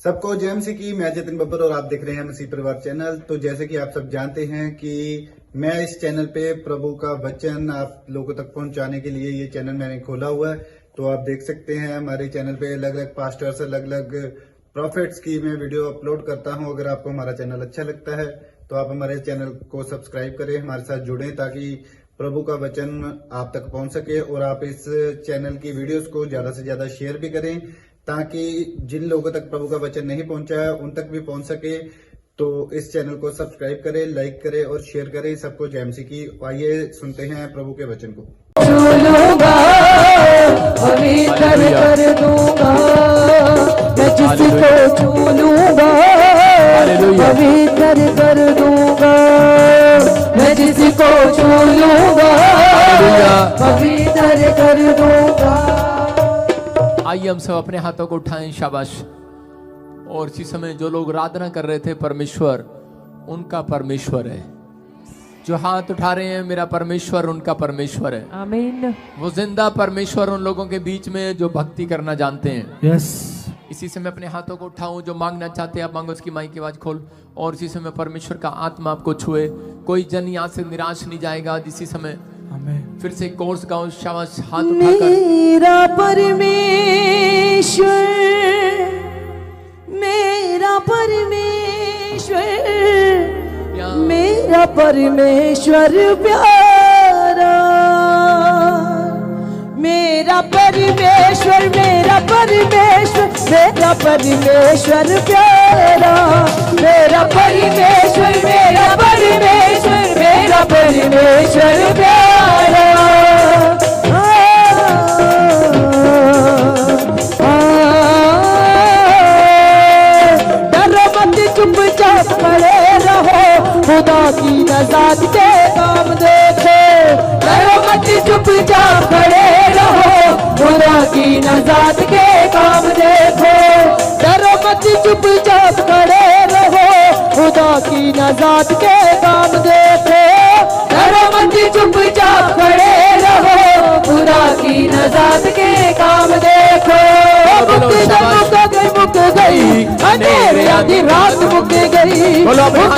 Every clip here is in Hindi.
सबको जय मसीह की। मैं जतिन बब्बर और आप देख रहे हैं मसीह परिवार चैनल। तो जैसे कि आप सब जानते हैं कि मैं इस चैनल पे प्रभु का वचन आप लोगों तक पहुंचाने के लिए ये चैनल मैंने खोला हुआ है। तो आप देख सकते हैं हमारे चैनल पे अलग अलग पास्टर्स, अलग अलग प्रॉफिट्स की मैं वीडियो अपलोड करता हूं। अगर आपको हमारा चैनल अच्छा लगता है तो आप हमारे चैनल को सब्सक्राइब करें, हमारे साथ जुड़ें ताकि प्रभु का वचन आप तक पहुंच सके। और आप इस चैनल की वीडियोस को ज्यादा से ज्यादा शेयर भी करें ताकि जिन लोगों तक प्रभु का वचन नहीं पहुंचा है उन तक भी पहुंच सके। तो इस चैनल को सब्सक्राइब करें, लाइक करें और शेयर करें। सबको जय मसीह की। आइए सुनते हैं प्रभु के वचन को। चूलूंगा पवित्र कर दूंगा मैं जिसको चूलूंगा पवित्र कर दूंगा मैं जिसको चूलूंगा पवित्र कर दूंगा। आइए हम सब अपने हाथों को उठाएं, शाबाश। और इसी समय जो लोग आराधना कर रहे थे परमेश्वर, उनका परमेश्वर है। जो हाथ उठा रहे हैं, मेरा परमेश्वर उनका परमेश्वर है। आमीन। वो जिंदा परमेश्वर उन लोगों के बीच में जो भक्ति करना जानते हैं। यस। इसी समय अपने हाथों को उठाऊं, जो मांगना चाहते हैं आप मांगो। उसकी माइक की आवाज खोल। और इसी समय परमेश्वर का आत्मा आपको छुए। कोई जन यहाँ से निराश नहीं जाएगा। इसी समय फिर से कोर्स गाओ, शाबाश। हाथ उठाकर मेरा परमेश्वर, मेरा परमेश्वर, मेरा परमेश्वर प्यारा, मेरा परमेश्वर, मेरा परमेश्वर, मेरा परमेश्वर प्यारा, मेरा परमेश्वर, मेरा परमेश्वर, मेरा परमेश्वर प्यारा। डरो मत, चुपचाप खड़े रहो, खुदा की नज़ात के काम देखो। डरो मत, चुपचाप खड़े रहो, खुदा की नज़ात के काम देखो। डरो मत, चुपचाप खड़े रहो, खुदा की नज़ात के काम देखो। डरो मत, चुपचाप खड़े रहो, खुदा की नज़ात के काम देखो। मुक गई अंधेरे आधी रात, मुक गई, मुक गई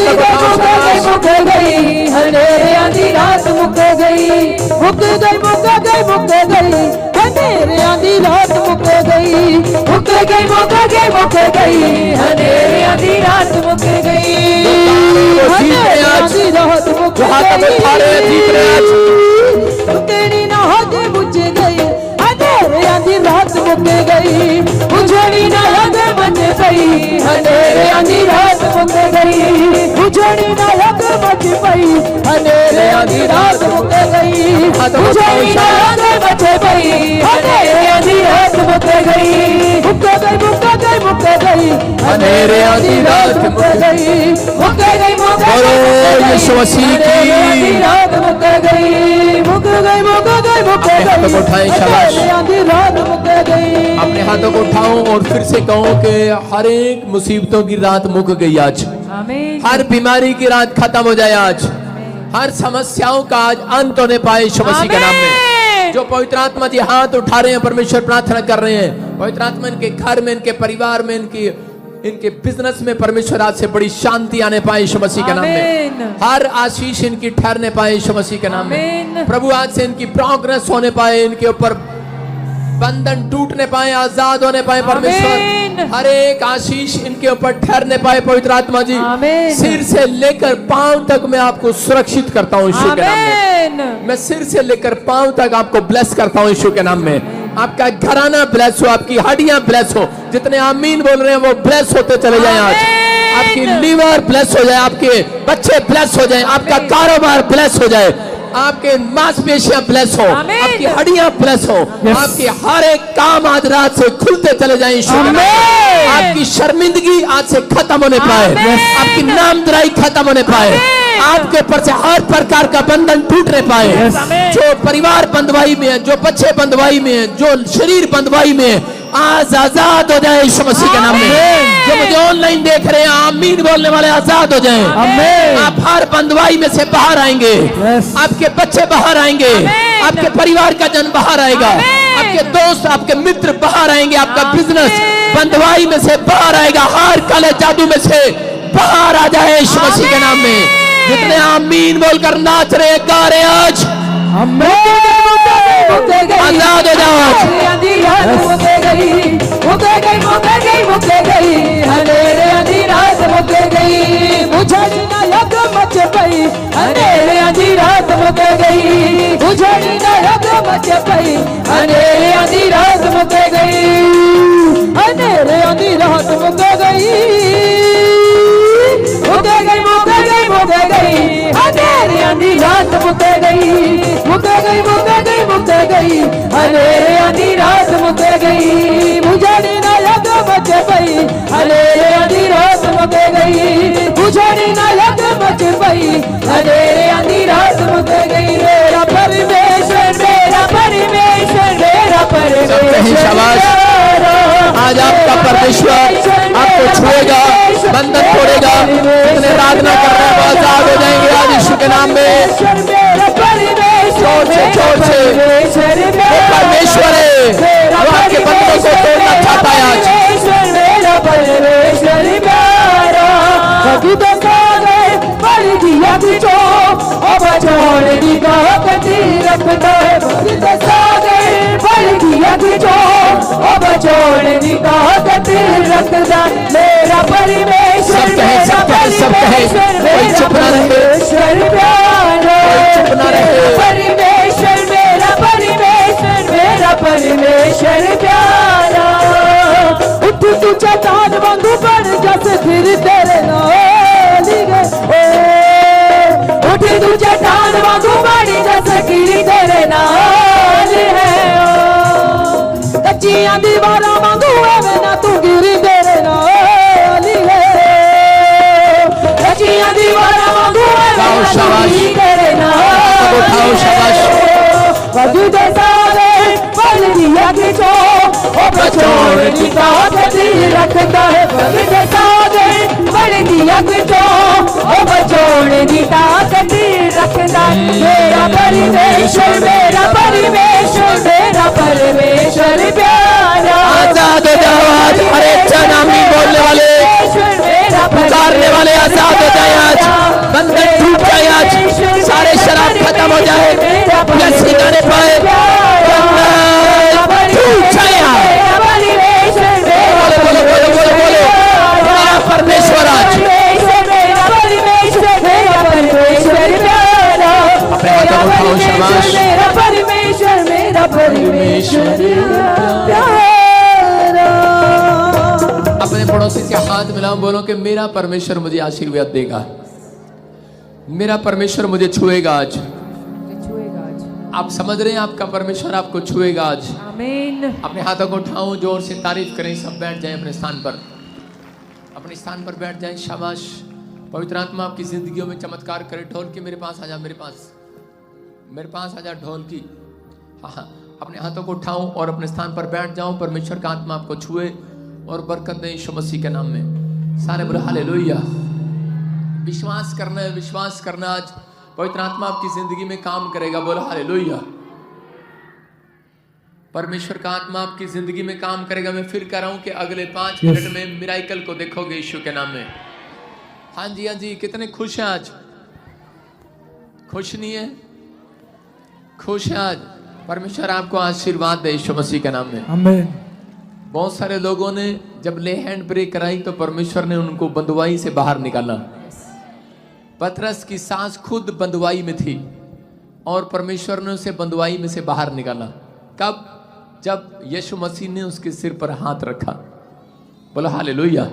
अंधेरे आधी रात, मुक गई, मुक गई, मुक गई, मुक गई अंधेरे आधी रात, मुक गई, मुक गई, मुक गई, मुक गई अंधेरे आधी रात, मुक गई, अंधेरे आधी रात, मुक गई, तेरी ना हद बुझ गई, अंधेरे आधी रात मुक गई, बुझड़ी ना हद बच गई, अंधेरे आधी रात मुक गई, बुझड़ी ना हद बच गई, अंधेरे आधी रात मुक गई, बुझड़ी ना हद बच गई, अंधेरे आधी रात मुक गई, मुक गई, मुक गई, मुक गई अंधेरे आधी रात मुक गई, मुक गई, मुक गई, यीशु मसीह की रात मुक गई, मुक गई, मुक गई, मुक गई, उठाएं, शाबाश। रात मुक गई। अपने हाथों को उठाऊं और फिर से कहूं कि हर एक मुसीबतों की रात मुक गई आज। आमीन। हर बीमारी की रात खत्म हो जाए आज। हर समस्याओं का आज अंत होने पाए यीशु मसीह के नाम में। जो पवित्र आत्मा जी हाथ उठा रहे हैं, परमेश्वर प्रार्थना कर रहे हैं, पवित्र आत्मा इनके घर में, इनके परिवार में, इनके बिजनेस में परमेश्वर आज से बड़ी शांति आने पाए यीशु मसीह के नाम में। हर आशीष इनकी ठहरने पाए यीशु मसीह के नाम में। प्रभु आज से इनकी प्रोग्रेस होने पाए, इनके ऊपर बंधन टूटने पाए, आजाद होने पाए परमेश्वर। हर एक आशीष इनके ऊपर ठहरने पाए पवित्र आत्मा जी। सिर से लेकर पांव तक मैं आपको सुरक्षित करता हूँ यीशु के नाम में। मैं सिर से लेकर पांव तक आपको ब्लेस करता हूँ यीशु के नाम में। आपका घराना ब्लेस हो, आपकी हड्डियां ब्लेस हो। जितने आमीन बोल रहे हैं वो ब्लेस होते चले जाएं आज। आपकी लीवर ब्लेस हो जाए, आपके बच्चे ब्लेस हो जाएं, आपका कारोबार ब्लेस हो जाए, आपके मांसपेशियां ब्लेस हो, आपकी हड्डियां ब्लेस हो, आपके हर एक काम आज रात से खुलते चले जाएं यीशु के नाम में। आपकी शर्मिंदगी आज से खत्म होने पाए, आपकी नामधराई खत्म होने पाए, आपके ऊपर से हर प्रकार का बंधन टूटने पाए। जो परिवार बंधवाई में है, जो बच्चे बंधवाई में है, जो शरीर बंधवाई में है, आज आजाद हो जाए यीशु मसीह के नाम में। जो मुझे ऑनलाइन देख रहे हैं, आमीन बोलने वाले आजाद हो जाएं। आप हर बंधवाई में से बाहर आएंगे, आपके बच्चे बाहर आएंगे, आपके परिवार का जन बाहर आएगा, आपके दोस्त, आपके मित्र बाहर आएंगे, आपका बिजनेस बंधुआई में से बाहर आएगा, हर काले जादू में से बाहर आ जाए यीशु मसीह के नाम में। जितने आमीन बोलकर नाच रहे गा रहे आज आजाद हो जाओ आज। मुके गई अंधेरे आधी रात मुके गई, बुझड़ी ना लग मच पई अंधेरे आधी रात मुके गई, बुझड़ी ना लग मच पई अंधेरे आधी रात मुके गई, अंधेरे आधी रात मुके गई, मुके गई मुके गई मुके गई अंधेरे आधी रात मुके गई, मुके गई मुके गई मुके गई अंधेरे आधी रात मुके गई, बुझड़ी ना लग मच पई अंधेरे आधी रात मुके गई, बुझड़ी ना लग मच पई अंधेरे आधी रात मुके गई। मेरा परमेश्वर मेरा परमेश्वर मेरा परमेश्वर, आज आपका परमेश्वर आपको छुएगा, बंधन तोड़ेगा। जितने आराधना कर रहे हैं वो आजाद हो जाएंगे आज यीशु के नाम में। जोर से वो परमेश्वर है, वो आपके बंधनों को तोड़ना चाहता है आज। मेरा परमेश्वर प्यारा, कभी तो सारे पर दिया बिचो अब छोड़ दी कटी रखता है, कभी तो सारे पर दिया बिचो अब छोड़ दी कटी रखता मेरा परमेश्वर। सब कहे सब कहे कोई चुप ना रहे, प्यारा चुप ना रहे। परमेश्वर मेरा परमेश्वर मेरा परमेश्वर प्यारा, उठ तू चट्टान वांगू बन जस फिर तेरे नाल गए, उठ तू चट्टान वांगू बन जस फिर तेरे नाल है, कच्चियां दीवारां वांगू एवें ना तू गिरी तेरे नाल है, कच्चियां दीवारां वांगू एवें ना तू गिरी तेरे नाल, उठाओ शाबाश। वजू दे सारे पल दिया बिचो ओ बचोड़ दी ताकती रखता है, वजू दे सारे पल दिया बिचो ओ बचोड़ दी ताकती रखता मेरा परमेश्वर मेरा परमेश्वर मेरा परमेश्वर प्यारा। आजाद हो जाओ आज, हर एक जन आमीन बोलने वाले पुकारने वाले आजाद हो जाए आज, बंधन टूट जाए आज, सारे शराब खत्म हो जाए, यसी गाने पाए बंधन टूट जाए आज। बोलो बोलो बोलो बोलो बोलो मेरा परमेश्वर आज। अपने हाथों को उठाओ शाबाश। मेरा परमेश्वर मेरा परमेश्वर प्यारा। अपने पड़ोसी से हाथ मिलाओ, बोलो कि मेरा परमेश्वर मुझे आशीर्वाद देगा, मेरा परमेश्वर मुझे छुएगा आज। आप समझ रहे हैं आपका परमेश्वर आपको छुएगा आज। आमीन। अपने हाथों को उठाओ, जोर से तारीफ करें। सब बैठ जाएं अपने स्थान पर, अपने स्थान पर बैठ जाएं। शाबाश। पवित्र आत्मा आपकी जिंदगियों में चमत्कार करे। ढोल की मेरे पास आ जा, मेरे पास आ जा ढोल की। हाँ, अपने हाथों को उठाओ और अपने स्थान पर बैठ जाओ। परमेश्वर का आत्मा आपको छुए और बरकत दे यीशु मसीह के नाम में। सारे बोलो हालेलुया। विश्वास करना है, विश्वास करना। आज पवित्र आत्मा आपकी जिंदगी में काम करेगा। बोलो हालेलुया। परमेश्वर का आत्मा आपकी जिंदगी में काम करेगा। मैं फिर कह रहा हूं कि अगले 5 मिनट में मिराइकल को देखोगे यीशु के नाम में। हाँ जी, हाँ जी। कितने खुश हैं आज? खुश नहीं है? खुश है आज। परमेश्वर आपको आशीर्वाद दे यीशु मसीह के नाम में। आमीन। बहुत सारे लोगों ने जब ले हैंड ब्रेक कराई तो परमेश्वर ने उनको बंधुआई से बाहर निकाला। पतरस की सांस खुद बंधुआई में थी और परमेश्वर ने उसे बंधुआई में से बाहर निकाला। कब? जब यीशु मसीह ने उसके सिर पर हाथ रखा। बोलो हालेलुया।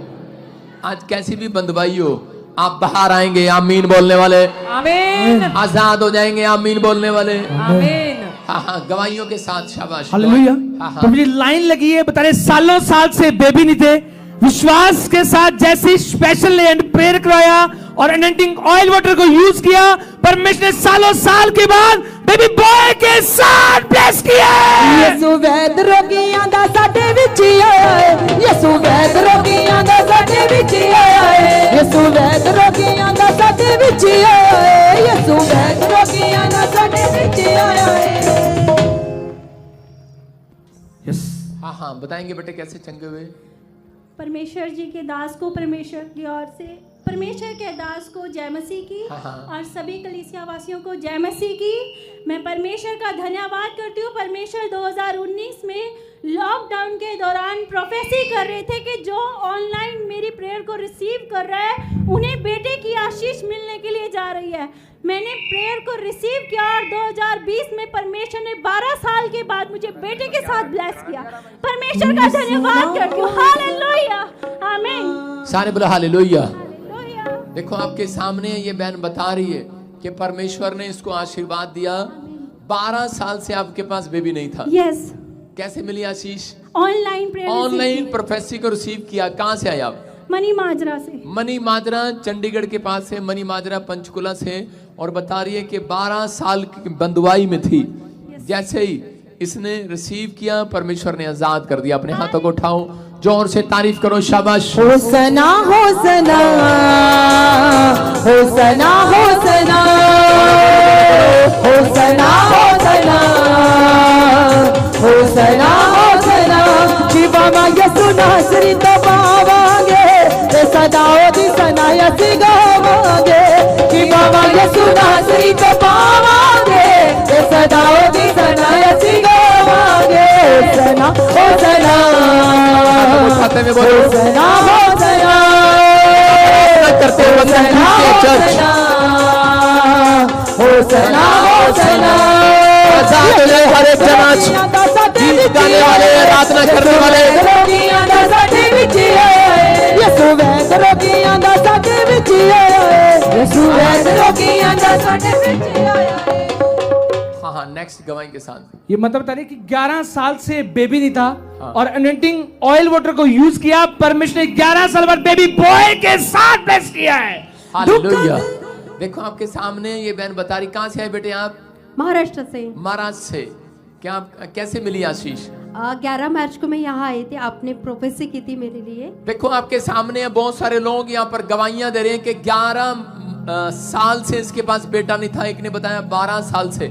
आज कैसी भी बंधुआई हो, आप बाहर आएंगे। आमीन बोलने वाले। आमीन। आजाद हो जाएंगे। आमीन बोलने वाले। आमीन। हाँ हाँ, गवाहियों के साथ। शाबाश। हालेलुया। हाँ हाँ। तो मुझे लाइन लगी है, बता रहे सालों साल से बेबी नहीं थे। विश्वास के साथ जैसे स्पेशल एंड प्रेयर करवाया और अनॉइंटिंग ऑयल वाटर को यूज किया, परमेश्वर ने सालों साल के बाद बेबी बॉय के साथ ब्लेस किया। यसु वैद रोगियां दा साडे विच आया है। यसु वैद रोगियां दा साडे विच आया है। यसु वैद रोगियां दा साडे विच आया है। यसु वैद रोगियां दा साडे विच आया है। यस। हाँ हाँ, बताएंगे बेटे कैसे चंगे हुए। परमेश्वर जी के दास को परमेश्वर की ओर से, परमेश्वर के दास को जय मसीह की और सभी कलीसिया वासियों को जय मसीह की। मैं परमेश्वर का धन्यवाद करती हूँ। परमेश्वर 2019 में लॉकडाउन के दौरान प्रोफेसी कर रहे थे कि जो ऑनलाइन मेरी प्रेयर को रिसीव कर रहा है उन्हें बेटे की आशीष मिलने के लिए जा रही है। मैंने प्रेयर को रिसीव किया और 2020 में परमेश्वर ने 12 साल के बाद मुझे बेटे के साथ ब्लेस किया। परमेश्वर का धन्यवाद करती हूँ। हालेलुया, आमीन। सारे बोलो हालेलुया। हालेलुया। देखो आपके सामने ये बहन बता रही है कि परमेश्वर ने इसको आशीर्वाद दिया। 12 साल से आपके पास बेबी नहीं था। यस। कैसे मिली आशीष? ऑनलाइन प्रेयर, ऑनलाइन प्रोफेसी को रिसीव किया। कहाँ से आए आप? मनी माजरा से। मनी माजरा चंडीगढ़ के पास से, मनी माजरा पंचकुला से। और बता रही है कि 12 साल की बंदुआई में थी। जैसे ही इसने रिसीव किया परमेश्वर ने आजाद कर दिया। अपने हाथों को उठाओ, जोर से तारीफ करो, शाबाश। होसना होसना होसना होसना होसना होसना होसना होसना शिवा यसु नासरी तबावागे सदाओ दिसना यसी गावागे शिवा यसु नासरी तबावागे सदाओ दिसना यसी गावागे होसना होसना खाते में बोलो होसना होसना करते होसना होसना होसना आजाद हो जाए हर एक जनाज, गीत गाने वाले, आराधना करने वाले। रोगियां दा साडे विच यसु वैद रोगियां दा साडे विच यसु वैद रोगियां दा साडे विच हाँ हाँ, नेक्स्ट गवाही के साथ। ये मतलब बता रही कि 11 साल से बेबी नहीं था और अनॉइंटिंग ऑयल वाटर को यूज किया। परमेश्वर ने 11 साल बाद बेबी बॉय के साथ ब्लेस किया है। हालेलुया। देखो आपके सामने ये बहन बता रही। कहाँ से आए बेटे आप? महाराष्ट्र से। महाराष्ट्र से। क्या कैसे मिली आशीष? 11 मार्च को मैं यहाँ आई थी। आपने प्रोफेसी की थी मेरे लिए। देखो आपके सामने बहुत सारे लोग यहाँ पर गवाहियां दे रहे हैं कि 11 साल से इसके पास बेटा नहीं था। एक ने बताया 12 साल से।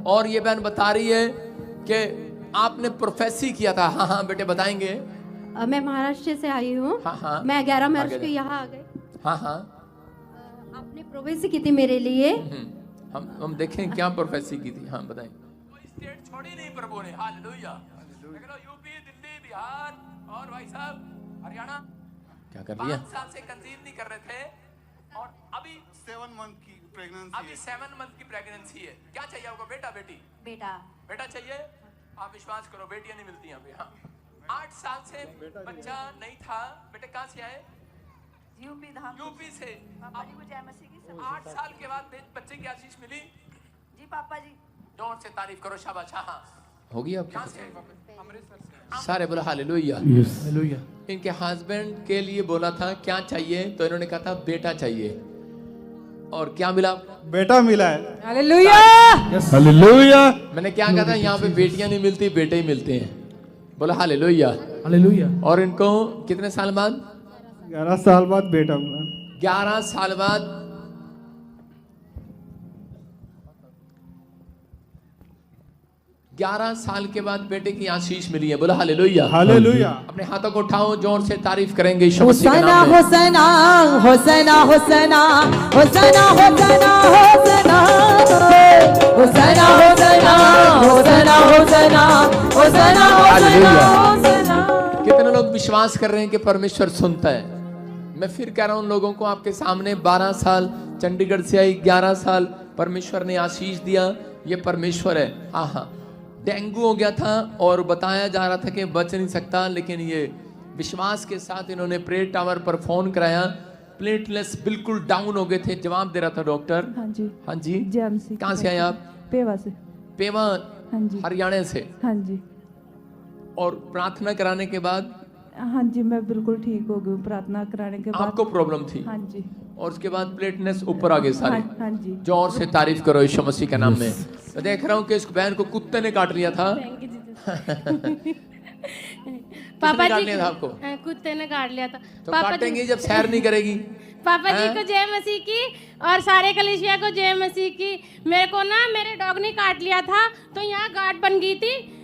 और ये बहन बता रही है कि आपने प्रोफेसी किया था। हाँ हाँ बेटे बताएंगे। मैं महाराष्ट्र से आई हूँ। हाँ हाँ, मैं 11 मार्च को यहाँ आ गई। हाँ हाँ, आपने प्रोफेसी की थी मेरे लिए। हम देखें क्या प्रोफेसी की थी। हाँ बताएं। कोई स्टेट छोड़ी नहीं प्रभु ने। हालेलुया। यूपी, दिल्ली, बिहार और भाई साहब हरियाणा क्या कर रही है? 5 साल से कंसीव नहीं कर रहे थे और अभी 7 मंथ की प्रेगनेंसी। अभी 7 मंथ की प्रेगनेंसी है। क्या चाहिए आपको? बेटा बेटी? बेटा। बेटा चाहिए। आप विश्वास करो बेटियां नहीं मिलती यहाँ पे। हाँ, 8 साल से बच्चा नहीं था। बेटे कहाँ से आए? यूपी से। पापा जी को जय मसीह की सब। 8 साल के बाद बच्चे की आशीष मिली। जी पापा जी। जोर से तारीफ करो, शाबाश। हाँ हो गई आपकी? अमृतसर से। सारे बोला हालेलुया। हालेलुया। इनके हस्बैंड के लिए बोला था क्या चाहिए, तो इन्होंने कहा था बेटा चाहिए। और क्या मिला? बेटा मिला है। Hallelujah hallelujah. मैंने क्या कहा था? यहाँ पे बेटियां नहीं मिलती, बेटे ही मिलते हैं। बोला हालेलुया। हालेलुया। और इनको कितने साल बाद? 11 साल बाद बेटा हुआ। 11 साल बाद 11 साल के बाद बेटे की आशीष मिली है। बोला हालेलुया। हालेलुया। अपने हाथों को उठाओ, जोर से तारीफ करेंगे यीशु मसीह के होसना नाम में। होसना होसना होसना होसना होसना होसना होसना होसना होसना होसना होसना हालेलुया। होसना। कितने लोग विश्वास कर रहे हैं कि परमेश्वर सुनता है? मैं फिर कह रहा हूं लोगों को, आपके सामने 12 साल चंडीगढ़ से आई, 11 साल परमेश्वर ने आशीष दिया। ये परमेश्वर है। हाँ हाँ, डेंगू हो गया था और बताया जा रहा था कि बच नहीं सकता, लेकिन ये विश्वास के साथ इन्होंने प्रेयर टावर पर फोन कराया। प्लेटलेट्स बिल्कुल डाउन हो गए थे। जवाब दे रहा था डॉक्टर। हाँ जी। हाँ जी। जेएमसी। कहाँ से आए आप? पेवा से। पेवा। हाँ जी। हरियाणा से। हाँ जी। और प्रार्थना कराने के बाद? हाँ जी, मैं बिल्कुल ठीक हो गई प्रार्थना कराने के बाद। आपको प्रॉब्लम थी? हाँ जी। और उसके बाद प्लेटलेट्स ऊपर आ गए सारे। हाँ जी। जोर से तारीफ करो यीशु मसीह के नाम में। मैं देख रहा हूँ कि इस बहन को कुत्ते ने काट लिया था। पापा काट जी लिया था आपको? कुत्ते ने काट लिया था। तो पापा काटेंगे जब सैर नहीं करेगी। पापा जी हैं? को जय मसीह की और सारे कलीसिया को जय मसीह की। मेरे को ना मेरे डॉग ने काट लिया था, तो यहाँ गांठ बन गई थी।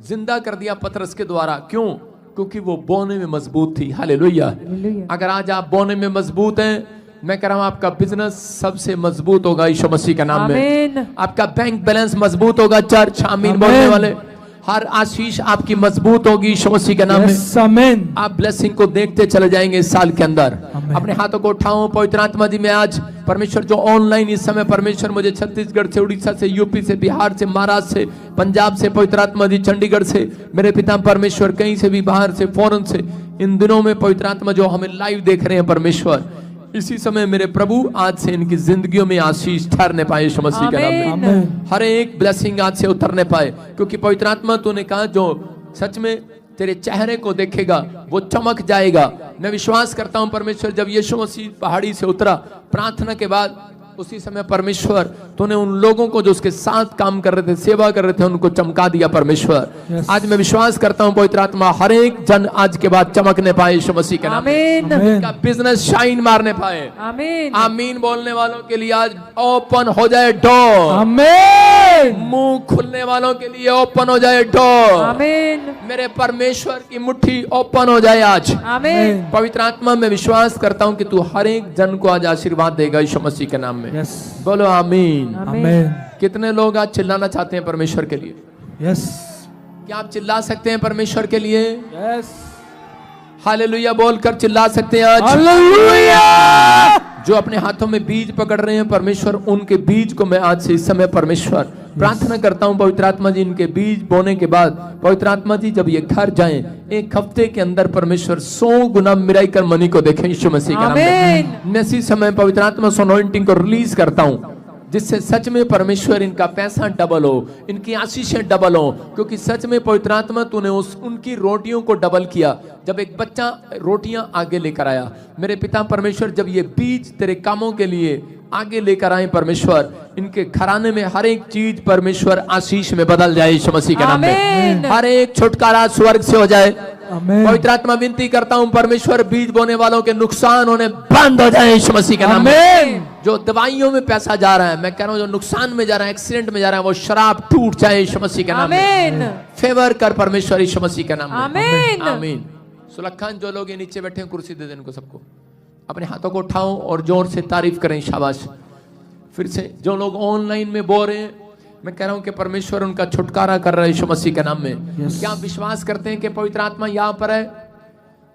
जिंदा कर दिया पतरस के द्वारा। क्यों? क्योंकि वो बोने में मजबूत थी। हालेलुया। अगर आज आप बोने में मजबूत हैं, मैं कह रहा हूं आपका बिजनेस सबसे मजबूत होगा यीशु मसीह के नाम में। आपका बैंक बैलेंस मजबूत होगा। चर्च आमीन बोलने वाले, हर आशीष आपकी मजबूत होगी यीशु मसीह के नाम में। आप ब्लेसिंग को देखते चले जाएंगे इस साल के अंदर। अपने हाथों को उठाओ। पवित्र आत्मा जी, मैं आज परमेश्वर जो ऑनलाइन इस समय परमेश्वर मुझे छत्तीसगढ़ से, उड़ीसा से, यूपी से, बिहार से, महाराष्ट्र से, पंजाब से, पवित्र आत्मा जी चंडीगढ़ से, मेरे पिता परमेश्वर कहीं से भी, बाहर से, फॉरेन से, इन दिनों में पवित्र आत्मा जो हमें लाइव देख रहे हैं परमेश्वर, इसी समय मेरे प्रभु आज से इनकी जिंदगियों में आशीष ठहरने पाए यीशु मसीह के नाम में। हर एक ब्लेसिंग आज से उतरने पाए, क्योंकि पवित्र आत्मा तूने कहा जो सच में तेरे चेहरे को देखेगा वो चमक जाएगा। मैं विश्वास करता हूं परमेश्वर, जब यीशु मसीह पहाड़ी से उतरा प्रार्थना के बाद, उसी समय परमेश्वर तूने उन लोगों को जो उसके साथ काम कर रहे थे, सेवा कर रहे थे, उनको चमका दिया परमेश्वर। आज मैं विश्वास करता हूं पवित्र आत्मा हर एक जन आज के बाद चमकने पाए यीशु मसीह के नाम में, का बिजनेस शाइन मारने पाए। आमीन। आमीन बोलने वालों के लिए आज ओपन हो जाए डोर। आमीन। मुंह खुलने वालों के लिए ओपन हो जाए डोर। आमीन। मेरे परमेश्वर की मुट्ठी ओपन हो जाए आज। आमीन। पवित्र आत्मा में विश्वास करता हूं कि तू हर एक जन को आज आशीर्वाद देगा यीशु मसीह के नाम में। बोलो आमीन। आमीन। कितने लोग आज चिल्लाना चाहते हैं परमेश्वर के लिए? यस। क्या आप चिल्ला सकते हैं परमेश्वर के लिए? यस। हालेलुया बोलकर चिल्ला सकते हैं आज? हालेलुया। जो अपने हाथों में बीज पकड़ रहे हैं परमेश्वर, उनके बीज को मैं आज से इस समय परमेश्वर प्रार्थना करता हूं पवित्र आत्मा जी, इनके बीज बोने के बाद पवित्र आत्मा जी जब ये घर जाएं, एक हफ्ते के अंदर परमेश्वर 100 गुना मिराइकल मनी को देखें यीशु मसीह के नाम में। मैं इसी समय पवित्र आत्मा से अनॉइंटिंग को रिलीज करता हूं, जिससे सच में परमेश्वर इनका पैसा डबल हो, इनकी आशीषें डबल हो, क्योंकि सच में पवित्र आत्मा तूने उनकी रोटियों को डबल किया। जब एक बच्चा रोटियां आगे लेकर आया, मेरे पिता परमेश्वर जब ये बीज तेरे कामों के लिए आगे लेकर आए परमेश्वर, इनके घराने में हर एक चीज परमेश्वर आशीष में बदल जाए यीशु मसीह के नाम में। हर एक छुटकारा स्वर्ग से हो जाए। पवित्र आत्मा विनती करता हूं परमेश्वर, बीज बोने वालों के नुकसान होने बंद हो जाए यीशु मसीह के नाम में। जो दवाइयों में पैसा जा रहा है, मैं कह रहा हूं जो नुकसान में जा रहा है, एक्सीडेंट में जा रहा है, वो शराब टूट जाए यीशु मसीह के नाम में। फेवर कर परमेश्वर यीशु मसीह के नाम में। आमीन। आमीन। सुलखान जो लोग ये नीचे बैठे हैं, कुर्सी दे दें इनको सबको। अपने हाथों को उठाओ और जोर से तारीफ करें। शाबाश। फिर से जो लोग ऑनलाइन में बोल रहे हैं, मैं कह रहा हूं कि परमेश्वर उनका छुटकारा कर रहा है यीशु मसीह के नाम में। क्या आप विश्वास करते हैं कि पवित्र आत्मा यहाँ पर है?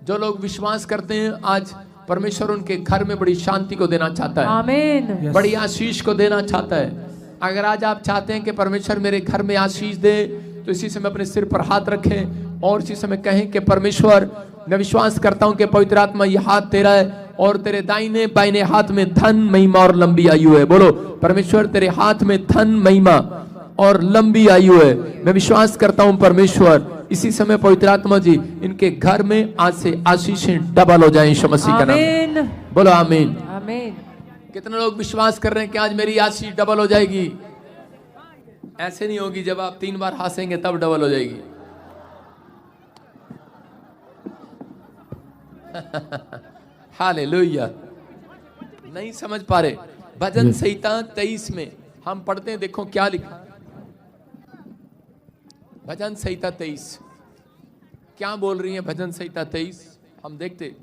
जो लोग विश्वास करते हैं आज परमेश्वर उनके घर में बड़ी शांति को देना चाहता है। आमीन। बड़ी आशीष को देना चाहता है। अगर आज आप चाहते हैं कि परमेश्वर मेरे घर में आशीष दे, तो इसी समय अपने सिर पर हाथ रखें और इसी समय कहें कि परमेश्वर, मैं विश्वास करता हूं कि पवित्र आत्मा ये हाथ तेरा है और तेरे दाहिने बाइने हाथ में धन, महिमा और लंबी आयु है। बोलो परमेश्वर, तेरे हाथ में धन, महिमा और लंबी आयु है। मैं विश्वास करता हूं परमेश्वर, इसी समय पवित्र आत्मा जी इनके घर में आज से आशीषें डबल हो जाएं यीशु मसीह का नाम। बोलो आमीन। आमीन। कितने लोग विश्वास कर रहे हैं कि आज मेरी आशीष डबल हो जाएगी? ऐसे नहीं होगी, जब आप 3 बार हंसेंगे तब डबल हो जाएगी। हालेलुया। नहीं समझ पा रहे? भजन संहिता 23 में हम पढ़ते हैं, देखो क्या लिखा। भजन संहिता 23 क्या बोल रही है? भजन संहिता 23 हम देखते।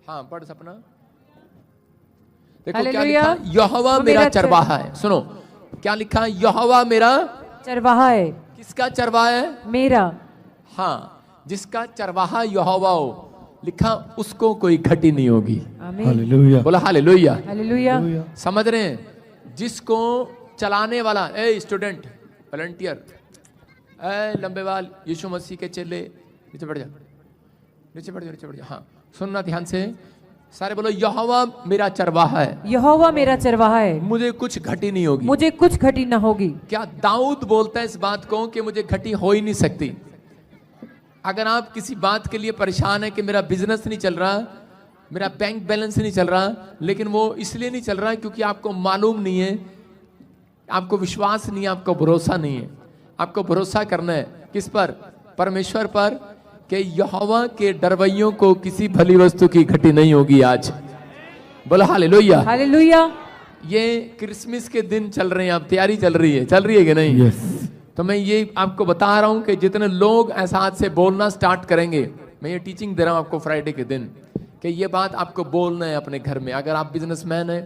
हाँ पढ़ सपना। देखो क्या लिखा, यहोवा मेरा चरवाहा है। सुनो क्या लिखा, यहोवा मेरा चरवाहा है। किसका चरवाहा है? मेरा। हाँ, जिसका चरवाहा यहोवा हो, लिखा उसको कोई घटी नहीं होगी। हालेलुया। बोला हालेलुया। हालेलुया। समझ रहे हैं? जिसको चलाने वाला, ए स्टूडेंट, वॉलंटियर, ए लंबे बाल, यीशु मसीह के चेले, नीचे बढ़ जा, नीचे बढ़ जा, नीचे बढ़ जा। हाँ सुनना ध्यान से सारे, बोलो यहोवा मेरा चरवाहा है। यहोवा मेरा चरवाहा है, मुझे कुछ घटी नहीं होगी। मुझे कुछ घटी ना होगी। क्या दाऊद बोलता है इस बात को कि मुझे घटी हो ही नहीं सकती? अगर आप किसी बात के लिए परेशान है कि मेरा बिजनेस नहीं चल रहा, मेरा बैंक बैलेंस नहीं चल रहा, लेकिन वो इसलिए नहीं चल रहा क्योंकि आपको मालूम नहीं है, आपको विश्वास नहीं है, आपको भरोसा नहीं है। आपको भरोसा करना है किस पर? परमेश्वर पर, कि यहोवा के डरवैयों को किसी भली वस्तु की घटी नहीं होगी आज। बोलो हालेलुया। हालेलुया। ये क्रिसमस के दिन चल रहे हैं, अब तैयारी चल रही है कि नहीं? तो मैं ये आपको बता रहा हूं कि जितने लोग एहसास से बोलना स्टार्ट करेंगे, मैं ये टीचिंग दे रहा हूं आपको फ्राइडे के दिन, कि ये बात आपको बोलना है अपने घर में। अगर आप बिजनेसमैन है,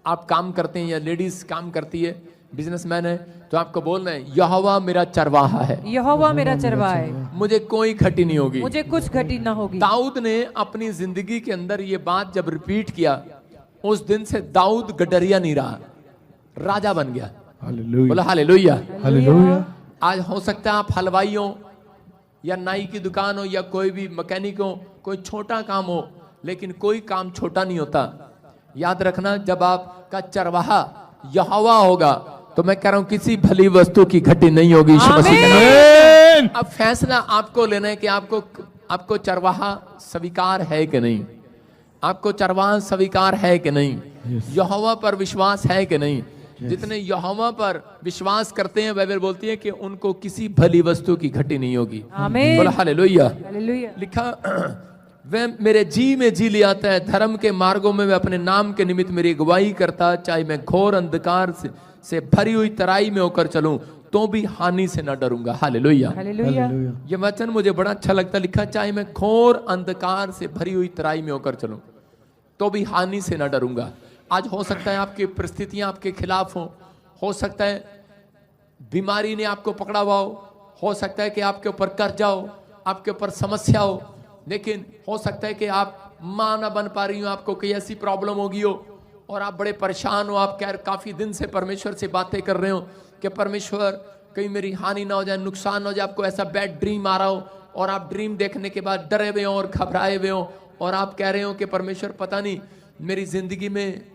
आप काम करते हैं, या लेडीज काम करती है, बिजनेसमैन है, तो आपको बोलना है यहोवा मेरा चरवाहा है, यहोवा मेरा चरवाहा है, मुझे कोई घटी नहीं होगी, मुझे कुछ घटी ना होगी। दाऊद ने अपनी जिंदगी के अंदर ये बात जब रिपीट किया, उस दिन से दाऊद गडरिया नहीं रहा, राजा बन गया। बोला हालेलुया। हालेलुया। आज हो सकता है आप हलवाइयों या नाई की दुकान हो या कोई भी मैकेनिक हो, कोई छोटा काम हो, लेकिन कोई काम छोटा नहीं होता। याद रखना, जब आपका चरवाहा यहोवा होगा तो मैं कह रहा हूं किसी भली वस्तु की घटी नहीं होगी। यीशु मसीह के नाम। अब फैसला आपको लेना है कि आपको चरवाहा स्वीकार है कि नहीं, आपको चरवाहा स्वीकार है कि नहीं, यहोवा पर विश्वास है कि नहीं। जितने यहोवा पर विश्वास करते हैं, बाइबल बोलती है कि उनको किसी भली वस्तु की घटी नहीं होगी। आमीन। बोला हालेलुया। हालेलुया। लिखा, वह मेरे जी में जी ले आता है, धर्म के मार्गों में वह अपने नाम के निमित्त मेरी अगुवाई करता, चाहे मैं घोर अंधकार से भरी हुई तराई में होकर चलूं तो भी हानि से न डरूंगा। हालेलुया। हालेलुया। ये वचन मुझे बड़ा अच्छा लगता। लिखा, चाहे मैं घोर अंधकार से भरी हुई तराई में होकर चलूं तो भी हानि से न डरूंगा। आज हो सकता है आपकी परिस्थितियां आपके खिलाफ हो सकता है बीमारी ने आपको पकड़ा हुआ हो सकता है कि आपके ऊपर कर्जा हो, आपके ऊपर समस्या हो, लेकिन हो सकता है कि आप मां ना बन पा रही हो, आपको कोई ऐसी प्रॉब्लम होगी हो और आप बड़े परेशान हो। आप काफी दिन से परमेश्वर से बातें कर रहे हो कि परमेश्वर कहीं मेरी हानि ना हो जाए, नुकसान हो जाए, आपको ऐसा बैड ड्रीम आ रहा हो और आप ड्रीम देखने के बाद डरे हुए हो और घबराए हुए हो और आप कह रहे हो कि परमेश्वर पता नहीं मेरी जिंदगी में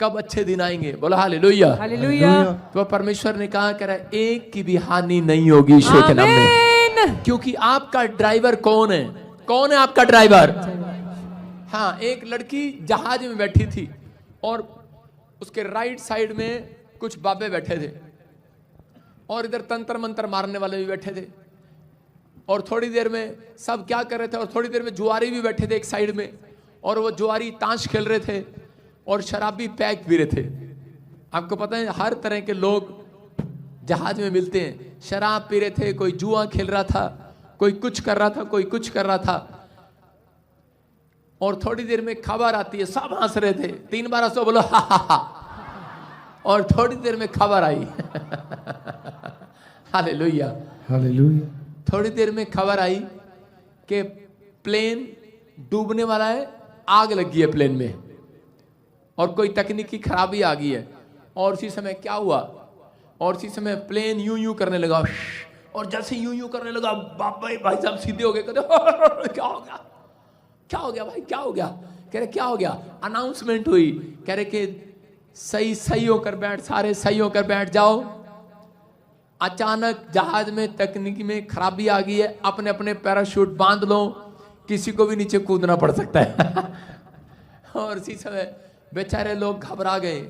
कब अच्छे दिन आएंगे। बोला हालेलुया। हालेलुया। तो परमेश्वर ने कहा कर एक की भी हानि नहीं होगी यीशु के नाम में, क्योंकि आपका ड्राइवर कौन है? कौन है आपका ड्राइवर? हाँ, एक लड़की जहाज में बैठी थी और उसके राइट साइड में कुछ बाबे बैठे थे और इधर तंत्र मंत्र मारने वाले भी बैठे थे और थोड़ी देर में सब क्या कर रहे थे और थोड़ी देर में जुआरी भी बैठे थे एक साइड में और वो जुआरी ताश खेल रहे थे और शराबी पैक पी रहे थे। आपको पता है हर तरह के लोग जहाज में मिलते हैं। शराब पी रहे थे, कोई जुआ खेल रहा था, कोई कुछ कर रहा था, कोई कुछ कर रहा था और थोड़ी देर में खबर आती है, सब हंस रहे थे। 3 बार हंसो, बोलो हा हा हा, और थोड़ी देर में खबर आई हालेलुया। हालेलुया। थोड़ी देर में खबर आई कि प्लेन डूबने वाला है, आग लगी है प्लेन में और कोई तकनीकी खराबी आ गई है। और उसी समय क्या हुआ, और उसी समय प्लेन यूं यूं करने लगा और जैसे यूं यूं करने लगा भाई साहब सीधे हो गए। कहते क्या हो गया, क्या हो गया भाई, क्या हो गया? कह रहे क्या हो गया? अनाउंसमेंट हुई, कह रहे कि सही होकर बैठ, सारे सही होकर बैठ जाओ। अचानक जहाज में तकनीकी में खराबी आ गई है, अपने अपने पैराशूट बांध लो, किसी को भी नीचे कूदना पड़ सकता है और इसी समय बेचारे लोग घबरा गए।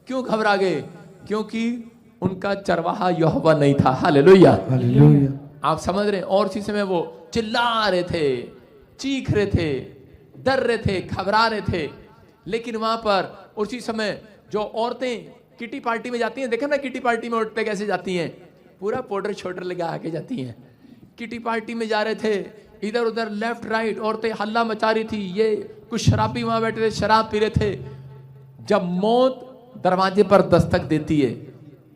क्यों घबरा गए? क्योंकि उनका चरवाहा यहोवा नहीं था। हालेलुया। हालेलुया। आप समझ रहे हैं? और इसी समय वो चिल्ला रहे थे, चीख रहे थे, डर रहे थे, घबरा रहे थे। लेकिन वहां पर उसी समय जो औरतें किटी पार्टी में जाती हैं, देखा ना किटी पार्टी में औरतें कैसे जाती हैं, पूरा पाउडर शोडर लगा के जाती हैं। किटी पार्टी में जा रहे थे, इधर उधर लेफ्ट राइट औरतें हल्ला मचा रही थी, ये कुछ शराबी वहां बैठे थे, शराब पी रहे थे। जब मौत दरवाजे पर दस्तक देती है,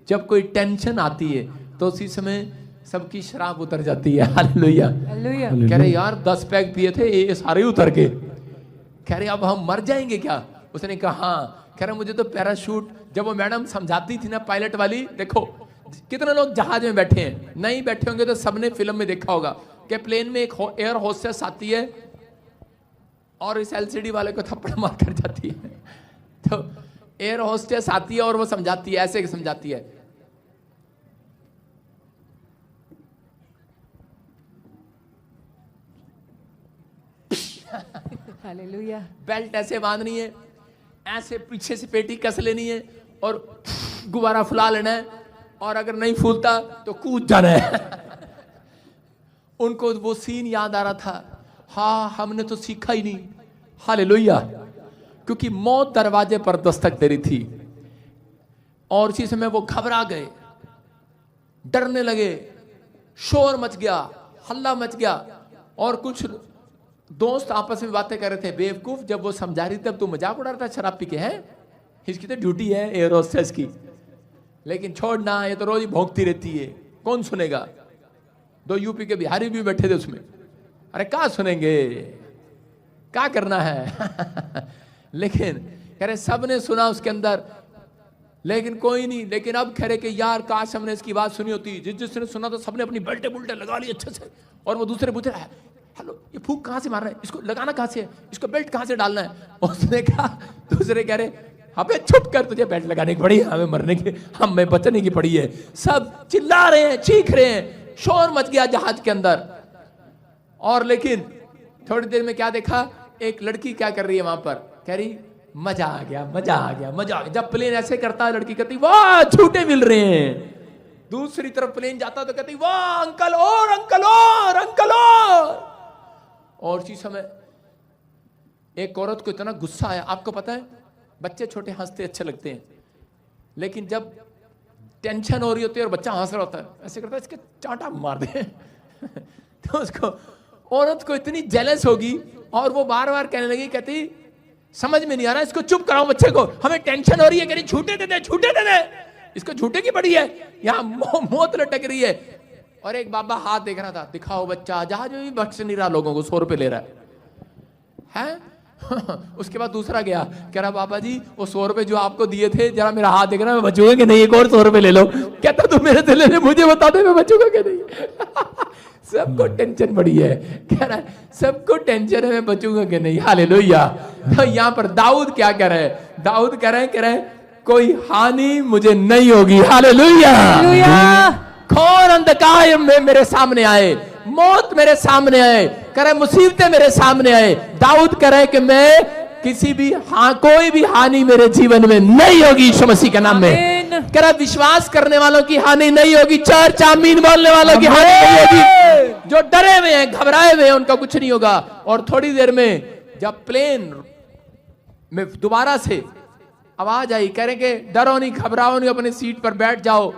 जब कोई टेंशन आती है, तो उसी समय सबकी शराब उतर जाती है। हालेलुया। कह रहे यार 10 पैक पिए थे, ये सारे उतर के। कह रहे अब हम मर जाएंगे क्या? उसने कहा हाँ। कह रहे मुझे तो पैराशूट, जब वो मैडम समझाती थी ना पायलट वाली, देखो कितने लोग जहाज में बैठे हैं, नहीं बैठे होंगे तो सबने फिल्म में देखा होगा कि प्लेन में एक एयर होस्टेस आती है और इस एलसीडी वाले को थप्पड़ मार कर जाती है। तो एयर होस्टेस आती है और वो समझाती है, ऐसे समझाती है, हालेलुया। बेल्ट ऐसे बांधनी है, ऐसे पीछे से पेटी कस लेनी है और गुब्बारा फुला लेना है और अगर नहीं फूलता तो कूद जाना है। उनको वो सीन याद आ रहा था, हाँ हमने तो सीखा ही नहीं। हालेलुया। क्योंकि मौत दरवाजे पर दस्तक दे रही थी और इसी समय वो घबरा गए। डरने लगे, शोर मच गया, हल्ला मच गया, और कुछ दोस्त आपस में बातें कर रहे थे, बेवकूफ जब वो समझा रही तब तू मजाक उड़ा रहा था शराब पी के। है इसकी तो ड्यूटी है एयर होस्टेस की, लेकिन छोड़ना, ये तो रोज ही भौंकती रहती है, कौन सुनेगा। 2 यूपी के बिहारी भी बैठे थे उसमें, अरे क्या सुनेंगे, क्या करना है लेकिन कह रहे सबने सुना उसके अंदर, लेकिन कोई नहीं। लेकिन अब कह रहे कि यार काश हमने इसकी बात सुनी होती। जिसने सुना तो सबने अपनी बेल्टे बुल्टे लगा ली अच्छे से, और वो दूसरे पूछ रहा है हेलो ये फूक कहाँ से मार रहा है, इसको लगाना कहाँ से है, इसको बेल्ट कहाँ से डालना है। उसने कहा, दूसरे कह रहे अबे चुप कर, तुझे बेल्ट लगाने की पड़ी है, हमें मरने की, हमें बचने की पड़ी है। सब चिल्ला रहे हैं, चीख रहे हैं, शोर मच गया जहाज के अंदर। और लेकिन थोड़ी देर में क्या देखा, एक लड़की क्या कर रही है वहां पर, कह रही मजा आ गया, मजा आ गया, मजा आ गया। जब प्लेन ऐसे करता है लड़की कहती वाह झूठे मिल रहे हैं। दूसरी तरफ प्लेन जाता तो कहती वाह अंकल और अंकल और अंकल और उसी समय एक औरत को इतना गुस्सा आया। आपको पता है बच्चे छोटे हंसते अच्छे लगते हैं, लेकिन जब टेंशन हो रही होती है और बच्चा हंस रहा होता है, ऐसे करता है इसके चांटा मार दे तो उसको, औरत को इतनी जेलस होगी, और वो बार बार कहने लगी, कहती समझ में नहीं आ रहा, इसको चुप कराओ बच्चे को, हमें टेंशन हो रही है, कह रही झूठे दे दे, झूठे दे दे, इसको झूठे की पड़ी है, यहाँ मौत लटक रही है। और एक बाबा हाथ देख रहा था, दिखाओ बच्चा, जहाज में भी बख्श नहीं रहा लोगों को, 100 रुपए ले रहा है उसके बाद दूसरा गया, कह रहा बाबा जी वो 100 रुपए जो आपको दिए थे, जरा मेरा हाथ देखना, मैं बचूंगा कि नहीं, एक और 100 रुपए ले लो। कहता तू मेरे से ले ले, मुझे बता दे मैं बचूंगा कि नहीं सबको टेंशन पड़ी है, कह रहा है सबको टेंशन है मैं बचूंगा कि नहीं। हालेलुया। तो यहाँ पर दाऊद क्या कह रहे हैं, दाऊद कह रहे हैं कोई हानि मुझे नहीं होगी। हालेलुया। कौन अंधकार में मेरे सामने आए, मौत मेरे सामने आए, कह रहे मुसीबतें मेरे सामने आए, दाऊद कह रहे कि मैं किसी भी कोई भी हानि मेरे जीवन में नहीं होगी यीशु मसीह के नाम में। कह रहा विश्वास करने वालों की हानि नहीं होगी, चर्च आमीन बोलने वालों की हानि नहीं होगी। जो डरे हुए हैं, घबराए हुए हैं, उनका कुछ नहीं होगा। और थोड़ी देर में जब प्लेन में दोबारा से आवाज आई, कह रहे कि डरो नहीं, घबराओ नहीं, अपनी सीट पर बैठ जाओ,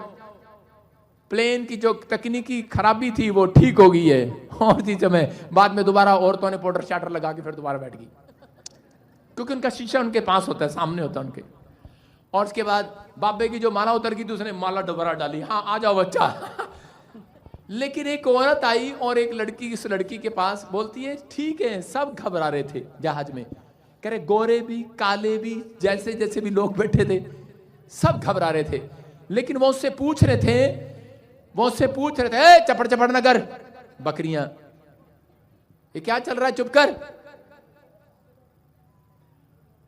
प्लेन की जो तकनीकी खराबी थी वो ठीक हो गई है। और इसी समय बाद में दोबारा औरतों ने पाउडर शाटर लगा के फिर दोबारा बैठ गई, क्योंकि उनका शीशा उनके पास होता है, सामने होता है उनके। और उसके बाद बाबे की जो माला उतर गई थी, उसने माला दोबारा डाली, हाँ आ जाओ बच्चा लेकिन एक औरत आई और एक लड़की इस लड़की के पास बोलती है ठीक है, सब घबरा रहे थे जहाज में, कह रहे गोरे भी काले भी जैसे जैसे भी लोग बैठे थे सब घबरा रहे थे। लेकिन वो उससे पूछ रहे थे चपड़ चपड़ न कर, बकरियां ये क्या चल रहा है, चुप कर।